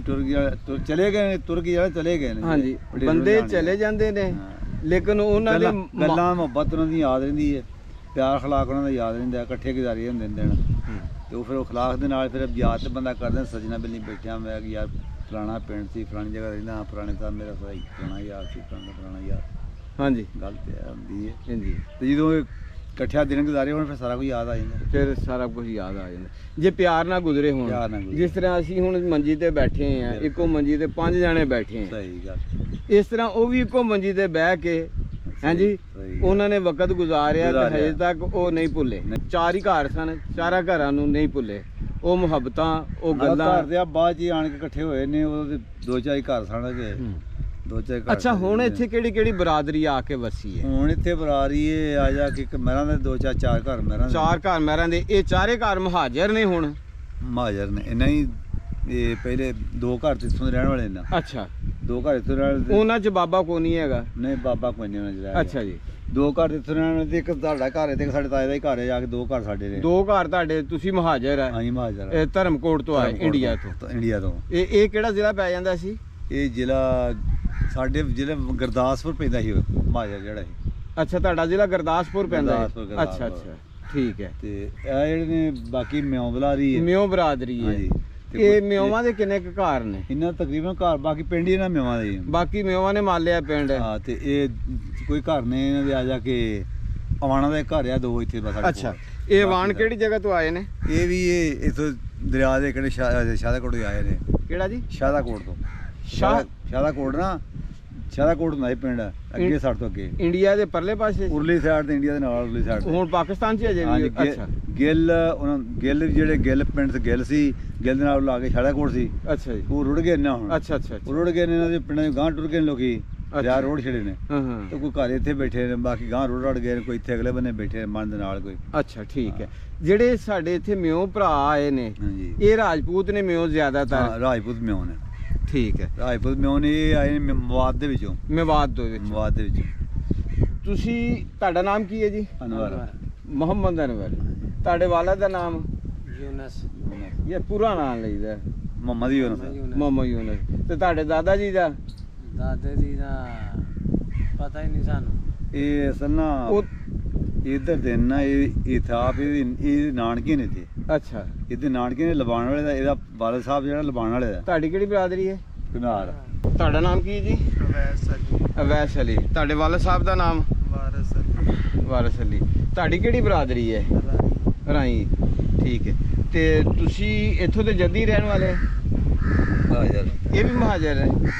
ਚਲੇ ਗਏ ਨੇ ਤੁਰ ਕੇ ਚਲੇ ਗਏ ਨੇ ਹਾਂਜੀ ਵਡੇਰੇ ਬੰਦੇ ਜਾਣ ਚਲੇ ਗਏ। ਜਾਂਦੇ ਨੇ ਹਾਂ। ਲੇਕਿਨ ਉਹਨਾਂ ਦੇ ਗੱਲਾਂ ਮੁਹੱਬਤ ਉਹਨਾਂ ਦੀ ਯਾਦ ਰਹਿੰਦੀ ਹੈ ਪਿਆਰ ਖਲਾਕ ਉਹਨਾਂ ਦਾ ਯਾਦ ਰਹਿੰਦਾ ਇਕੱਠੇ ਗੁਜ਼ਾਰੀ ਹੁੰਦੇ ਨੇ ਦਿਨ ਤੇ ਉਹ ਫਿਰ ਉਹ ਖਲਾਕ ਦੇ ਨਾਲ ਫਿਰ ਯਾਦ ਤੇ ਬੰਦਾ ਕਰਦਾ ਸਜਣਾ ਬਿੱਲੀ ਬੈਠਿਆ ਮੈਂ ਕਿ ਯਾਰ ਫਲਾਣਾ ਪਿੰਡ ਸੀ ਫਲਾਣੀ ਜਗ੍ਹਾ ਰਹਿੰਦਾ ਪੁਰਾਣੇ ਤਾਂ ਮੇਰਾ ਸਹੀ ਪੁਰਾਣਾ ਯਾਰ ਸੀ ਪੁਰਾਣਾ ਯਾਰ ਹਾਂਜੀ ਗੱਲ ਤੇ ਇਹ ਹੁੰਦੀ ਹੈ ਜੀ ਤੇ ਜਦੋਂ ਇਹ ਇਕੱਠਿਆਂ ਦਿਨ ਗੁਜ਼ਾਰੇ ਹੋਣ ਫਿਰ ਸਾਰਾ ਕੁਝ ਯਾਦ ਆ ਜਾਂਦਾ ਫਿਰ ਸਾਰਾ ਕੁਝ ਯਾਦ ਆ ਜਾਂਦਾ ਜੇ ਪਿਆਰ ਨਾਲ ਗੁਜ਼ਰੇ ਹੋਣ ਪਿਆਰ ਨਾਲ ਗੁਜ਼ਰੇ। ਜਿਸ ਤਰ੍ਹਾਂ ਅਸੀਂ ਹੁਣ ਮੰਜੀ ਤੇ ਬੈਠੇ ਆ ਬਿਲਕੁਲ। ਇੱਕੋ ਮੰਜੀ ਤੇ 5 ਜਣੇ ਬੈਠੇ ਆ ਸਹੀ ਗੱਲ ਇਸ ਤਰ੍ਹਾਂ ਉਹ ਵੀ ਇੱਕੋ ਮੰਜੀ ਤੇ ਬਹਿ ਕੇ ਹਾਂਜੀ ਸਹੀ ਗੱਲ। ਉਹਨਾਂ ਨੇ ਵਕਤ ਗੁਜ਼ਾਰਿਆ ਤੇ ਗੁਜ਼ਾਰਿਆ। ਹਜੇ ਤੱਕ ਉਹ ਨਹੀਂ ਭੁੱਲੇ ਨਹੀਂ। 4 ਹੀ ਘਰ ਸਨ 4 ਘਰਾਂ ਨੂੰ ਨਹੀਂ ਭੁੱਲੇ ਉਹ ਮੁਹੱਬਤਾਂ ਉਹ ਗੱਲਾਂ ਘਰ ਦੇ ਆ ਬਾਅਦ ਚ ਹੀ ਆਣ ਕੇ ਇਕੱਠੇ ਹੋਏ ਨੇ ਉਹਦੇ ਦੋ ਚਾਰ ਘਰ ਸਣਗੇ ਹੂੰ। ਦੋ ਚਾਰ ਘਰ ਅੱਛਾ ਹੁਣ ਨੇ। ਇੱਥੇ ਕਿਹੜੀ ਕਿਹੜੀ ਬਰਾਦਰੀ ਆ ਕੇ ਵਸੀ ਹੈ ਹੁਣ ਇੱਥੇ ਬਰਾਰੀ ਏ ਆ ਜਾ ਕੇ ਇੱਕ ਮਹਿਰਾਂ ਦੇ ਦੋ ਚਾਰ ਘਰ ਮਹਿਰਾਂ ਦੇ 4 ਘਰ ਮਹਿਰਾਂ ਦੇ ਇਹ 4 ਘਰ ਮਹਾਜਰ ਨੇ ਹੁਣ ਮਹਾਜਰ ਨੇ ਇਹਨਾਂ ਹੀ ਇਹ ਪਹਿਲੇ 2 ਘਰ ਤੇ ਇੱਥੋਂ ਦੇ ਰਹਿਣ ਵਾਲੇ ਨੇ ਅੱਛਾ 2 ਘਰ ਇੱਥੋਂ ਰਹਿਣ ਵਾਲੇ ਉਹਨਾਂ 'ਚ ਬਾਬਾ ਕੋ ਨਹੀਂ ਹੈਗਾ ਨਹੀਂ ਬਾਬਾ ਕੋਈ ਨਹੀਂ ਉਹਨਾਂ ਜਿਹੜਾ ਅੱਛਾ ਜੀ 2 ਘਰ ਤੇ ਇੱਥੋਂ ਰਹਿਣ ਵਾਲੇ ਤੇ ਇੱਕ ਤੁਹਾਡਾ ਘਰ ਹੈ ਤੇ ਇੱਕ ਸਾਡੇ ਤਾਏ ਦਾ ਹੀ ਘਰ ਹੈ ਜਾ ਕੇ 2 ਘਰ ਸਾਡੇ ਨੇ 2 ਘਰ ਤੁਹਾਡੇ ਤੁਸੀਂ ਮਹਾਜਰ ਹੈ ਹਾਂਜੀ ਮਹਾਜਰ ਇਹ ਧਰਮਕੋਟ ਤੋਂ ਆਏ ਧਰਮਕੋਟ ਇੰਡੀਆ ਤੋਂ। ਤੋਂ ਇੰਡੀਆ ਤੋਂ ਇਹ ਕਿਹੜਾ ਜ਼ਿਲ੍ਹਾ ਪੈ ਜਾਂਦਾ ਸੀ ਇਹ ਜ਼ਿਲ੍ਹਾ ਸਾਡੇ ਜ਼ਿਲ੍ਹੇ ਗੁਰਦਾਸਪੁਰ ਪੈਂਦਾ ਸੀ ਉਹ ਮਹਾਜਰ ਜਿਹੜਾ ਸੀ ਅੱਛਾ ਤੁਹਾਡਾ ਜ਼ਿਲ੍ਹਾ ਗੁਰਦਾਸਪੁਰ ਪੈਂਦਾ ਹੈ ਗੁਰਦਾਸਪੁਰ, ਅੱਛਾ ਅੱਛਾ ਠੀਕ ਹੈ ਤੇ ਇਹ ਜਿਹੜੇ ਨੇ ਬਾਕੀ ਮਿਉਂ ਬਲਾਰੀ ਹੈ ਮਿਓ ਬਰਾਦਰੀ ਹੈ ਹਾਂਜੀ ਤੇ ਇਹ ਕੋਈ- ਮਿਓਵਾਂ ਦੇ ਕਿੰਨੇ ਕੁ ਘਰ ਨੇ ਇਹਨਾਂ ਤਕਰੀਬਨ ਘਰ ਬਾਕੀ ਪਿੰਡ ਹੀ ਇਹਨਾਂ ਮਿਉਂ ਦੇ ਹੀ ਆ। ਬਾਕੀ ਮਿਓਵਾਂ ਨੇ ਮਾਲਿਆ ਪਿੰਡ ਹਾਂ ਤੇ ਇਹ ਕੋਈ ਘਰ ਨੇ ਇਹਨਾਂ ਦੇ ਆ ਜਾ ਕੇ ਆਵਾਣਾ ਦਾ ਇੱਕ ਘਰ ਆ 2 ਇੱਥੇ ਬਸ ਸਾਡੇ ਅੱਛਾ ਕੋਲ। ਇਹ ਵਾਣ ਬਾਕੀ ਦਾ- ਕਿਹੜੀ ਜਗ੍ਹਾ ਤੋਂ ਆਏ ਨੇ ਇਹ ਵੀ ਇਹ ਇਥੋਂ ਦਰਿਆ ਦੇ ਕਿਹੜੇ ਸ਼ਾਹਦਾਕੋਟ ਤੋਂ ਆਏ ਨੇ ਕਿਹੜਾ ਜੀ ਸ਼ਾਹਦਾਕੋਟ ਤੋਂ ਸ਼ਾਹਦਾਕੋਟ ਨਾ ਸ਼ਾਹਦਾਕੋਟ ਹੁੰਦਾ ਇਹ ਪਿੰਡ ਅੱਗੇ ਸਾਡੇ ਤੋਂ ਅੱਗੇ ਇੰਡੀਆ ਦੇ ਪਰਲੇ ਪਾਸੇ ਉਰਲੀ ਸਾਈਡ ਤੇ ਇੰਡੀਆ ਦੇ ਨਾਲ ਉਰਲੀ ਸਾਈਡ ਹੁਣ ਪਾਕਿਸਤਾਨ 'ਚ ਅਜੇ ਵੀ ਅੱਛਾ ਗਿੱਲ ਉਹਨਾਂ ਗਿੱਲ ਜਿਹੜੇ ਗਿੱਲ ਪਿੰਡ ਤੇ ਗਿੱਲ ਸੀ ਗਿੱਲ ਦੇ ਨਾਲ ਲਾ ਕੇ ਸ਼ਾਹਦਾਕੋਟ ਸੀ ਅੱਛਾ ਜੀ ਉਹ ਰੁੜ ਗਏ ਨਾ ਹੁਣ ਅੱਛਾ ਅੱਛਾ ਉਹ ਰੁੜ ਗਏ ਨੇ ਇਹਨਾਂ ਦੇ ਪਿੰਡਾਂ ਦੇ ਗਾਂਹ ਟੁਰ ਗਏ ਨੇ ਲੋਕੀ ਦਰਿਆ ਰੋਡ ਛੜੇ ਨੇ ਹਾਂ ਹਾਂ ਤੇ ਕੋਈ ਘਰ ਇੱਥੇ ਬੈਠੇ ਨੇ ਬਾਕੀ ਗਾਂਹ ਰੋਡ ਰੜ ਗਏ ਨੇ ਕੋਈ ਇੱਥੇ ਅਗਲੇ ਬੰਨੇ ਬੈਠੇ ਨੇ ਮਨ ਦੇ ਨਾਲ ਕੋਈ ਅੱਛਾ ਠੀਕ ਹੈ ਜਿਹੜੇ ਸਾਡੇ ਇੱਥੇ ਮਿਓ ਭਰਾ ਆਏ ਨੇ ਹਾਂਜੀ ਇਹ ਰਾਜਪੂਤ ਨੇ ਮਿਓ ਜ਼ਿਆਦਾਤਰ ਹਾਂ ਰਾਜਪੂਤ ਮਿਉਂ ਨੇ ਠੀਕ ਹੈ ਰਾਜਪੂਤ ਮਿਉਂ ਨੇ ਇਹ ਆਏ ਨੇ ਮਵਾਦ ਦੇ ਵਿੱਚੋਂ ਮੇਵਾਤ ਦੇ ਵਿੱਚ ਮਵਾਦ ਦੇ ਵਿੱਚੋਂ ਤੁਸੀਂ ਤੁਹਾਡਾ ਨਾਮ ਕੀ ਹੈ ਜੀ ਅਨਵਰ ਮੁਹੰਮਦ ਅਨਵਰ ਤੁਹਾਡੇ ਵਾਲਾ ਦਾ ਨਾਮ ਯੂਨਸ ਇਹ ਪੂਰਾ ਨਾਮ ਲਈਦਾ ਮੁਹੰਮਦ ਯੂਨਸ ਮੁਹੰਮਦ ਯੂਨਸ ਤੇ ਤੁਹਾਡੇ ਦਾਦਾ ਜੀ ਦਾ ਦਾਦੇ ਦੀ ਦਾ ਪਤਾ ਹੀ ਨਹੀਂ ਸਾਨੂੰ ਇਹ ਅਸਲ ਨਾ ਉਹ ਇੱਧਰ ਦੇ ਨਾ ਇਹ ਥਾਪ ਇਹ ਨਾਨਕੇ ਨੇ ਤੇ ਅੱਛਾ ਇਹਦੇ ਨਾਨਕੇ ਨੇ ਲਬਾਣ ਵਾਲੇ ਦਾ ਇਹਦਾ ਵਾਲਦ ਸਾਹਿਬ ਜਿਹੜਾ ਲਬਾਣ ਵਾਲੇ ਦਾ ਤੁਹਾਡੀ ਕਿਹੜੀ ਬਰਾਦਰੀ ਹੈ ਘਨਾਰ ਤੁਹਾਡਾ ਨਾਮ ਕੀ ਹੈ ਜੀ ਵੈਸ ਅਲੀ ਅਵੈਸ ਅਲੀ ਤੁਹਾਡੇ ਵਾਲਾ ਸਾਹਿਬ ਦਾ ਨਾਮ ਵਾਰਸ ਅਲੀ ਵਾਰਸ ਅਲੀ ਤੁਹਾਡੀ ਕਿਹੜੀ ਬਰਾਦਰੀ ਹੈ ਰਾਈ ਠੀਕ ਹੈ ਤੇ ਤੁਸੀਂ ਇੱਥੋਂ ਦੇ ਜੱਦੀ ਰਹਿਣ ਵਾਲੇ ਹਾਜ਼ਰ ਇਹ ਵੀ ਮਹਾਜਰ ਹੈ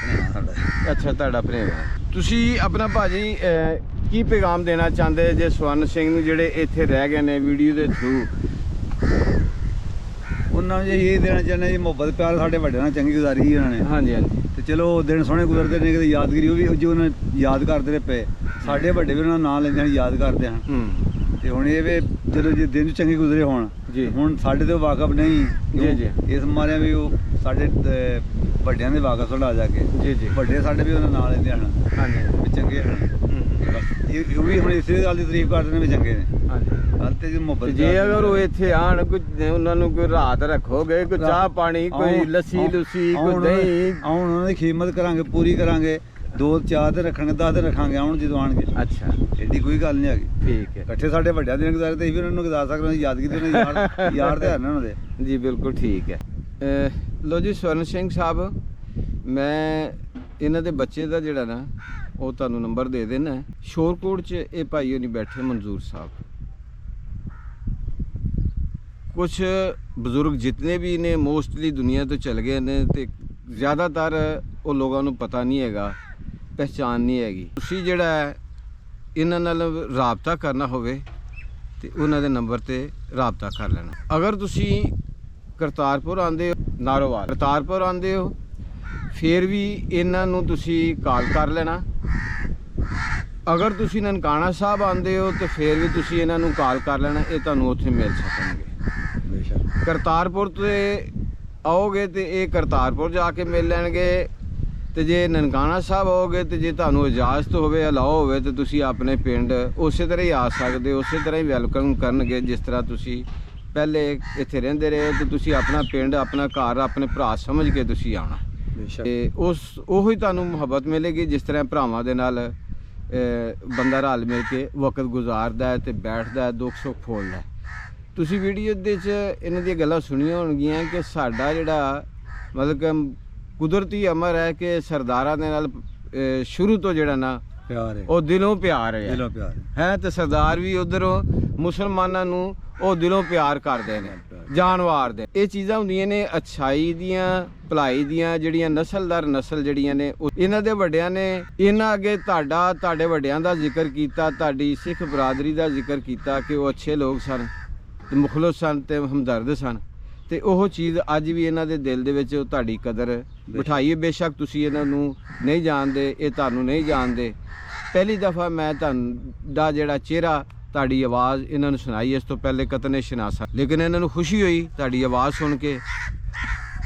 ਸਾਡਾ ਅੱਛਾ ਤੁਹਾਡਾ ਪ੍ਰੇਮ ਹੈ ਤੁਸੀਂ ਆਪਣਾ ਭਾਜੀ ਕੀ ਪੈਗਾਮ ਦੇਣਾ ਚਾਹੁੰਦੇ ਜੇ ਸਵਰਨ ਸਿੰਘ ਨੂੰ ਜਿਹੜੇ ਇੱਥੇ ਰਹਿ ਗਏ ਨੇ ਵੀਡੀਓ ਦੇ ਥਰੂ ਉਹਨਾਂ ਨੂੰ ਇਹ ਦੇਣਾ ਚਾਹੁੰਦੇ ਜੀ, ਮੁਹੱਬਤ ਪਿਆਰ ਸਾਡੇ ਵੱਡਿਆਂ ਨਾਲ ਚੰਗੀ ਗੁਜ਼ਾਰੀ ਸੀ ਉਹਨਾਂ ਨੇ। ਹਾਂਜੀ ਹਾਂਜੀ ਤੇ ਚਲੋ ਦਿਨ ਸੋਹਣੇ ਗੁਜ਼ਰਦੇ ਨੇ, ਕਿਤੇ ਯਾਦਗਿਰੀ ਉਹ ਵੀ ਜੋ ਉਹਨਾਂ ਯਾਦ ਕਰਦੇ ਰਹੇ ਪਏ। ਸਾਡੇ ਵੱਡੇ ਵੀ ਉਹਨਾਂ ਦਾ ਨਾਂ ਲੈਂਦੇ ਹਨ, ਯਾਦ ਕਰਦੇ ਹਨ। ਤੇ ਹੁਣ ਇਹ ਵੀ ਜਦੋਂ ਜੇ ਦਿਨ ਚੰਗੇ ਗੁਜ਼ਰੇ ਹੋਣ ਜੀ। ਹੁਣ ਸਾਡੇ ਤੋਂ ਵਾਕਫ ਨਹੀਂ ਜੀ, ਜੀ। ਇਸ ਮਾਰਿਆਂ ਵੀ ਉਹ ਸਾਡੇ ਵੱਡਿਆਂ ਦੇ ਵਾਕਫ ਥੋੜਾ ਜਾ ਕੇ ਜੀ ਜੀ ਵੱਡੇ ਸਾਡੇ ਵੀ ਉਹਨਾਂ ਨਾਂ ਲੈਂਦੇ ਹਨ ਹਾਂਜੀ ਵੀ ਚੰਗੇ ਹਨ। ਬਸ ਇਹ ਵੀ ਹੁਣ ਇਸੇ ਗੱਲ ਦੀ ਤਾਰੀਫ ਕਰਦੇ ਨੇ ਵੀ ਚੰਗੇ ਨੇ। ਹਾਂਜੀ ਗੱਲ ਤੇ ਜੀ ਮੁਹੱਬਤ ਤੇ ਜੇ ਅਗਰ ਉਹ ਇੱਥੇ ਆਣ ਕੋਈ ਉਹਨਾਂ ਨੂੰ ਕੋਈ ਰਾਤ ਰੱਖੋਗੇ, ਕੋਈ ਚਾਹ ਪਾਣੀ, ਕੋਈ ਲੱਸੀ ਲੁੱਸੀ, ਕੋਈ ਦਹੀਂ। ਆਉਣ ਉਹਨਾਂ ਦੀ ਖਿਦਮਤ ਕਰਾਂਗੇ, ਪੂਰੀ ਕਰਾਂਗੇ। 2-4 ਦਿਨ ਰੱਖਾਂਗੇ, 10 ਦਿਨ ਰੱਖਾਂਗੇ, ਆਉਣ ਜਦੋਂ ਆਣਗੇ। ਅੱਛਾ ਐਡੀ ਕੋਈ ਗੱਲ ਨਹੀਂ ਹੈਗੀ। ਠੀਕ ਹੈ ਇਕੱਠੇ ਸਾਡੇ ਵੱਡਿਆਂ ਦੇ ਗੁਜ਼ਾਰੇ ਤੇ ਵੀ ਉਹਨਾਂ ਨੂੰ ਗੁਜ਼ਾਰ ਸਕਦੇ ਹਾਂ, ਯਾਦਗਿਰੀ ਉਹਨਾਂ ਦੇ ਯਾਰ ਤੇ ਹਨ ਉਹਨਾਂ ਦੇ। ਜੀ ਬਿਲਕੁਲ ਠੀਕ ਹੈ। ਲੋ ਜੀ ਸਵਰਨ ਸਿੰਘ ਸਾਹਿਬ, ਮੈਂ ਇਹਨਾਂ ਦੇ ਬੱਚੇ ਦਾ ਜਿਹੜਾ ਨਾ ਉਹ ਤੁਹਾਨੂੰ ਨੰਬਰ ਦੇ ਦੇਣਾ। ਸ਼ੋਰਕੋਟ 'ਚ ਇਹ ਭਾਈ ਹੋਣੀ ਬੈਠੇ ਮਨਜ਼ੂਰ ਸਾਹਿਬ। ਕੁਝ ਬਜ਼ੁਰਗ ਜਿਤਨੇ ਵੀ ਨੇ ਮੋਸਟਲੀ ਦੁਨੀਆ ਤੋਂ ਚਲ ਗਏ ਨੇ ਤੇ ਜ਼ਿਆਦਾਤਰ ਉਹ ਲੋਕਾਂ ਨੂੰ ਪਤਾ ਨਹੀਂ ਹੈਗਾ, ਪਹਿਚਾਨ ਨਹੀਂ ਹੈਗੀ। ਤੁਸੀਂ ਜਿਹੜਾ ਹੈ ਇਹਨਾਂ ਨਾਲ ਰਾਬਤਾ ਕਰਨਾ ਹੋਵੇ ਤੇ ਉਹਨਾਂ ਦੇ ਨੰਬਰ ਤੇ ਰਾਬਤਾ ਕਰ ਲੈਣਾ। ਅਗਰ ਤੁਸੀਂ ਕਰਤਾਰਪੁਰ ਆਉਂਦੇ ਹੋ, ਨਾਰੋਵਾਲ ਕਰਤਾਰਪੁਰ ਆਉਂਦੇ ਹੋ, ਫਿਰ ਵੀ ਇਹਨਾਂ ਨੂੰ ਤੁਸੀਂ ਕਾਲ ਕਰ ਲੈਣਾ। ਅਗਰ ਤੁਸੀਂ ਨਨਕਾਣਾ ਸਾਹਿਬ ਆਉਂਦੇ ਹੋ ਤੇ ਫਿਰ ਵੀ ਤੁਸੀਂ ਇਹਨਾਂ ਨੂੰ ਕਾਲ ਕਰ ਲੈਣਾ, ਇਹ ਤੁਹਾਨੂੰ ਉੱਥੇ ਮਿਲ ਸਕਣਗੇ। ਕਰਤਾਰਪੁਰ ਤੇ ਆਓਗੇ ਤੇ ਇਹ ਕਰਤਾਰਪੁਰ ਜਾ ਕੇ ਮਿਲ ਲੈਣਗੇ, ਤੇ ਜੇ ਨਨਕਾਣਾ ਸਾਹਿਬ ਆਓਗੇ ਤੇ ਜੇ ਤੁਹਾਨੂੰ ਇਜਾਜ਼ਤ ਹੋਵੇ, ਅਲਾਓ ਹੋਵੇ, ਤੇ ਤੁਸੀਂ ਆਪਣੇ ਪਿੰਡ ਉਸੇ ਤਰ੍ਹਾਂ ਹੀ ਆ ਸਕਦੇ ਹੋ, ਉਸੇ ਤਰ੍ਹਾਂ ਹੀ ਵੈਲਕਮ ਕਰਨਗੇ ਜਿਸ ਤਰ੍ਹਾਂ ਤੁਸੀਂ ਪਹਿਲੇ ਇੱਥੇ ਰਹਿੰਦੇ ਰਹੇ। ਤੇ ਤੁਸੀਂ ਆਪਣਾ ਪਿੰਡ, ਆਪਣਾ ਘਰ, ਆਪਣੇ ਭਰਾ ਸਮਝ ਕੇ ਤੁਸੀਂ ਆਉਣਾ ਤੇ ਉਹੀ ਤੁਹਾਨੂੰ ਮੁਹੱਬਤ ਮਿਲੇਗੀ ਜਿਸ ਤਰ੍ਹਾਂ ਭਰਾਵਾਂ ਦੇ ਨਾਲ ਬੰਦਾ ਰਲ ਮਿਲ ਕੇ ਵਕਤ ਗੁਜ਼ਾਰਦਾ ਹੈ ਤੇ ਬੈਠਦਾ ਹੈ, ਦੁੱਖ ਸੁੱਖ ਫੋਲਦਾ ਹੈ। ਤੁਸੀਂ ਵੀਡੀਓ ਦੇ 'ਚ ਇਹਨਾਂ ਦੀਆਂ ਗੱਲਾਂ ਸੁਣੀਆਂ ਹੋਣਗੀਆਂ ਕਿ ਸਾਡਾ ਜਿਹੜਾ ਮਤਲਬ ਕਿ ਕੁਦਰਤੀ ਅਮਰ ਹੈ ਕਿ ਸਰਦਾਰਾਂ ਦੇ ਨਾਲ ਸ਼ੁਰੂ ਤੋਂ ਜਿਹੜਾ ਨਾ ਪਿਆਰ ਹੈ, ਉਹ ਦਿਲੋਂ ਪਿਆਰ ਹੈ, ਦਿਲੋਂ ਪਿਆਰ ਹੈ। ਤੇ ਸਰਦਾਰ ਵੀ ਉਧਰੋਂ ਮੁਸਲਮਾਨਾਂ ਨੂੰ ਉਹ ਦਿਲੋਂ ਪਿਆਰ ਕਰਦੇ ਨੇ, ਜਾਨਵਾਰ ਦੇ। ਇਹ ਚੀਜ਼ਾਂ ਹੁੰਦੀਆਂ ਨੇ ਅੱਛਾਈ ਦੀਆਂ, ਭਲਾਈ ਦੀਆਂ, ਜਿਹੜੀਆਂ ਨਸਲ ਦਰ ਨਸਲ ਜਿਹੜੀਆਂ ਨੇ ਇਹਨਾਂ ਦੇ ਵੱਡਿਆਂ ਨੇ ਇਹਨਾਂ ਅੱਗੇ ਤੁਹਾਡੇ ਵੱਡਿਆਂ ਦਾ ਜ਼ਿਕਰ ਕੀਤਾ, ਤੁਹਾਡੀ ਸਿੱਖ ਬਰਾਦਰੀ ਦਾ ਜ਼ਿਕਰ ਕੀਤਾ ਕਿ ਉਹ ਅੱਛੇ ਲੋਕ ਸਨ ਤੇ ਮੁਖਲਸ ਸਨ ਤੇ ਹਮਦਰਦ ਸਨ। ਤੇ ਉਹ ਚੀਜ਼ ਅੱਜ ਵੀ ਇਹਨਾਂ ਦੇ ਦਿਲ ਦੇ ਵਿੱਚ ਉਹ ਤੁਹਾਡੀ ਕਦਰ ਬਿਠਾਈ ਹੈ। ਬੇਸ਼ੱਕ ਤੁਸੀਂ ਇਹਨਾਂ ਨੂੰ ਨਹੀਂ ਜਾਣਦੇ, ਇਹ ਤੁਹਾਨੂੰ ਨਹੀਂ ਜਾਣਦੇ। ਪਹਿਲੀ ਦਫਾ ਮੈਂ ਤੁਹਾਡਾ ਜਿਹੜਾ ਚਿਹਰਾ, ਤੁਹਾਡੀ ਆਵਾਜ਼ ਇਹਨਾਂ ਨੂੰ ਸੁਣਾਈ, ਇਸ ਤੋਂ ਪਹਿਲੇ ਕਤਨੇ ਸ਼ਨਾਸਾ, ਲੇਕਿਨ ਇਹਨਾਂ ਨੂੰ ਖੁਸ਼ੀ ਹੋਈ ਤੁਹਾਡੀ ਆਵਾਜ਼ ਸੁਣ ਕੇ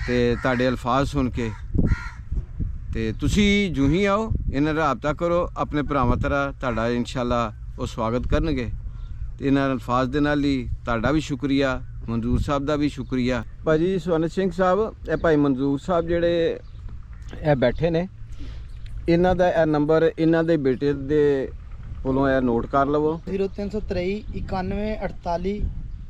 ਤੇ ਤੁਹਾਡੇ ਅਲਫਾਜ਼ ਸੁਣ ਕੇ। ਤੇ ਤੁਸੀਂ ਜੂੰ ਹੀ ਆਓ, ਇਹਨਾਂ ਨਾਲ ਰਾਬਤਾ ਕਰੋ ਆਪਣੇ ਭਰਾਵਾਂ ਤਰ੍ਹਾਂ, ਤੁਹਾਡਾ ਇਨਸ਼ਾਅੱਲਾ ਉਹ ਸਵਾਗਤ ਕਰਨਗੇ। ਤੇ ਇਹਨਾਂ ਅਲਫਾਜ਼ ਦੇ ਨਾਲ ਹੀ ਤੁਹਾਡਾ ਵੀ ਸ਼ੁਕਰੀਆ, ਮਨਜ਼ੂਰ ਸਾਹਿਬ ਦਾ ਵੀ ਸ਼ੁਕਰੀਆ। ਭਾਜੀ ਸਵਰਨ ਸਿੰਘ ਸਾਹਿਬ, ਇਹ ਭਾਈ ਮਨਜ਼ੂਰ ਸਾਹਿਬ ਜਿਹੜੇ ਇਹ ਬੈਠੇ ਨੇ, ਇਹਨਾਂ ਦਾ ਇਹ ਨੰਬਰ ਇਹਨਾਂ ਦੇ ਬੇਟੇ ਦੇ ਕੋਲੋਂ ਇਹ ਨੋਟ ਕਰ ਲਵੋ। 0323 91 48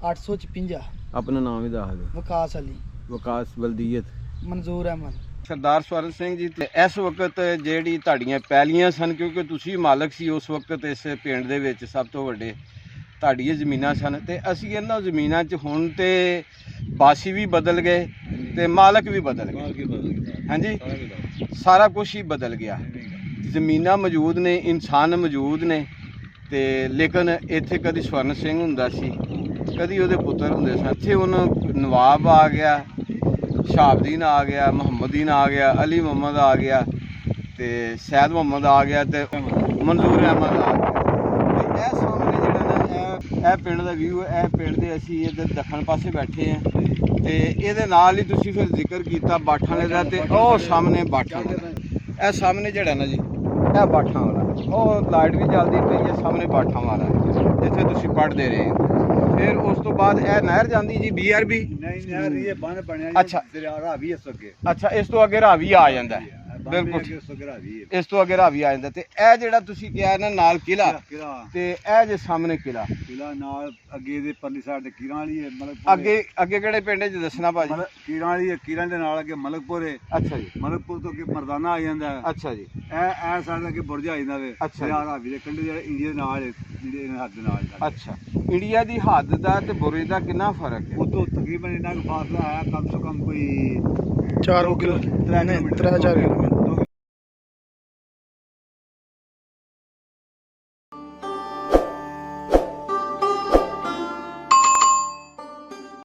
856। ਆਪਣਾ ਨਾਮ ਵੀ ਦੱਸ ਦਿਓ। ਵਿਕਾਸ ਅਲੀ, ਵਿਕਾਸ ਬਲਦੀਅਤ, ਮਨਜ਼ੂਰ ਅਹਿਮਦ। ਸਰਦਾਰ ਸਵਰਨ ਸਿੰਘ ਜੀ, ਤੇ ਇਸ ਵਕਤ ਜਿਹੜੀ ਤੁਹਾਡੀਆਂ ਪੈਲੀਆਂ ਸਨ, ਕਿਉਂਕਿ ਤੁਸੀਂ ਮਾਲਕ ਸੀ ਉਸ ਵਕਤ ਇਸ ਪਿੰਡ ਦੇ ਵਿੱਚ, ਸਭ ਤੋਂ ਵੱਡੇ ਤੁਹਾਡੀਆਂ ਜ਼ਮੀਨਾਂ ਸਨ, ਤੇ ਅਸੀਂ ਇਹਨਾਂ ਜ਼ਮੀਨਾਂ 'ਚ ਹੁਣ ਤੇ ਬਾਸੀ ਵੀ ਬਦਲ ਗਏ ਤੇ ਮਾਲਕ ਵੀ ਬਦਲ ਗਏ। ਹਾਂਜੀ, ਸਾਰਾ ਕੁਝ ਹੀ ਬਦਲ ਗਿਆ। ਜ਼ਮੀਨਾਂ ਮੌਜੂਦ ਨੇ, ਇਨਸਾਨ ਮੌਜੂਦ ਨੇ, ਤੇ ਲੇਕਿਨ ਇੱਥੇ ਕਦੀ ਸਵਰਨ ਸਿੰਘ ਹੁੰਦਾ ਸੀ, ਕਦੀ ਉਹਦੇ ਪੁੱਤਰ ਹੁੰਦੇ ਸਨ। ਇੱਥੇ ਹੁਣ ਨਵਾਬ ਆ ਗਿਆ, ਸ਼ਹਾਬਦੀਨ ਆ ਗਿਆ, ਮੁਹੰਮਦੀਨ ਆ ਗਿਆ, ਅਲੀ ਮੁਹੰਮਦ ਆ ਗਿਆ, ਤੇ ਸੈਦ ਮੁਹੰਮਦ ਆ ਗਿਆ, ਤੇ ਮਨਜ਼ੂਰ ਅਹਿਮਦ ਆ ਗਿਆ। ਤੇ ਇਹ ਸਾਹਮਣੇ ਜਿਹੜਾ ਨਾ ਇਹ ਪਿੰਡ ਦਾ ਵਿਊ ਹੈ। ਇਹ ਪਿੰਡ ਦੇ ਅਸੀਂ ਇੱਧਰ ਦੱਖਣ ਪਾਸੇ ਬੈਠੇ ਹਾਂ, ਤੇ ਇਹਦੇ ਨਾਲ ਹੀ ਤੁਸੀਂ ਫਿਰ ਜ਼ਿਕਰ ਕੀਤਾ ਬਾਠਾਂ ਵਾਲੇ ਦਾ, ਤੇ ਉਹ ਸਾਹਮਣੇ ਬਾਠਾਂ ਵਾਲਾ, ਇਹ ਸਾਹਮਣੇ ਜਿਹੜਾ ਨਾ ਜੀ ਇਹ ਬਾਠਾਂ ਵਾਲਾ, ਉਹ ਲਾਈਟ ਵੀ ਜਲਦੀ ਪਈ ਹੈ, ਸਾਹਮਣੇ ਬਾਠਾਂ ਵਾਲਾ ਜਿੱਥੇ ਤੁਸੀਂ ਪੜ੍ਹਦੇ ਰਹੇ ਹੋ। ਫਿਰ ਉਸ ਤੋਂ ਬਾਅਦ ਇਹ ਨਹਿਰ ਜਾਂਦੀ ਜੀ BRB। ਨਹੀਂ ਨਹਿਰ ਇਹ ਬੰਨ ਬਣਿਆ ਅੱਛਾ। ਦਰਿਆ ਰਾਵੀ ਇਸ ਅੱਗੇ। ਅੱਛਾ, ਇਸ ਤੋਂ ਅੱਗੇ ਰਾਵੀ ਆ ਜਾਂਦਾ ਹੈ। ਬਿਲਕੁਲ, ਇਸ ਅੱਗੇ ਰਾਵੀ ਹੈ। ਇਸ ਤੋਂ ਅੱਗੇ ਰਾਵੀ ਆ ਜਾਂਦਾ। ਤੇ ਇਹ ਜਿਹੜਾ ਤੁਸੀਂ ਕਿਹਾ ਨਾ ਨਾਲ ਕਿਲਾ, ਕਿਲਾ ਤੇ ਇਹ ਜੇ ਸਾਹਮਣੇ ਕਿਲਾ ਨਾਲ ਅੱਗੇ ਦੇ ਪਰਲੀ ਸਾਈਡ ਤੇ ਕੀਰਾਂ ਵਾਲੀ ਹੈ, ਮਲਕਪੁਰ। ਅੱਗੇ ਕਿਹੜੇ ਪਿੰਡ 'ਚ ਦੱਸਣਾ ਭਾਜੀ? ਕੀਰਾਂ ਵਾਲੀ ਹੈ, ਕੀਰਾਂ ਦੇ ਨਾਲ ਅੱਗੇ ਮਲਕਪੁਰ ਹੈ। ਅੱਛਾ ਜੀ। ਮਲਕਪੁਰ ਤੋਂ ਅੱਗੇ ਮਰਦਾਨਾ ਆ ਜਾਂਦਾ ਹੈ। ਅੱਛਾ ਜੀ। ਇਹ ਸਾਈਡ ਅੱਗੇ ਬੁਰਜ ਆ ਜਾਂਦਾ ਵੇ। ਅੱਛਾ ਜੀ। ਰਾਵੀ ਦੇ ਕੰਢੇ ਜਿਹੜਾ ਇੰਡੀਆ ਦੇ ਨਾਲ ਹੈ, ਜਿਹੜੇ ਹੱਦ ਦੇ ਨਾਲ। ਅੱਛਾ, ਇੰਡੀਆ ਦੀ ਹੱਦ ਦਾ ਤੇ ਬੁਰਜ ਦਾ ਕਿੰਨਾ ਫਰਕ ਹੈ? ਉਤੋਂ ਤਕਰੀਬਨ ਇੰਨਾ ਕੁ ਫਾਸਲਾ ਹੈ, ਕਮ ਸੇ ਕਮ ਕੋਈ 4 ਕਿਲੋਮੀਟਰ, 3-4 ਕਿਲੋਮੀਟਰ।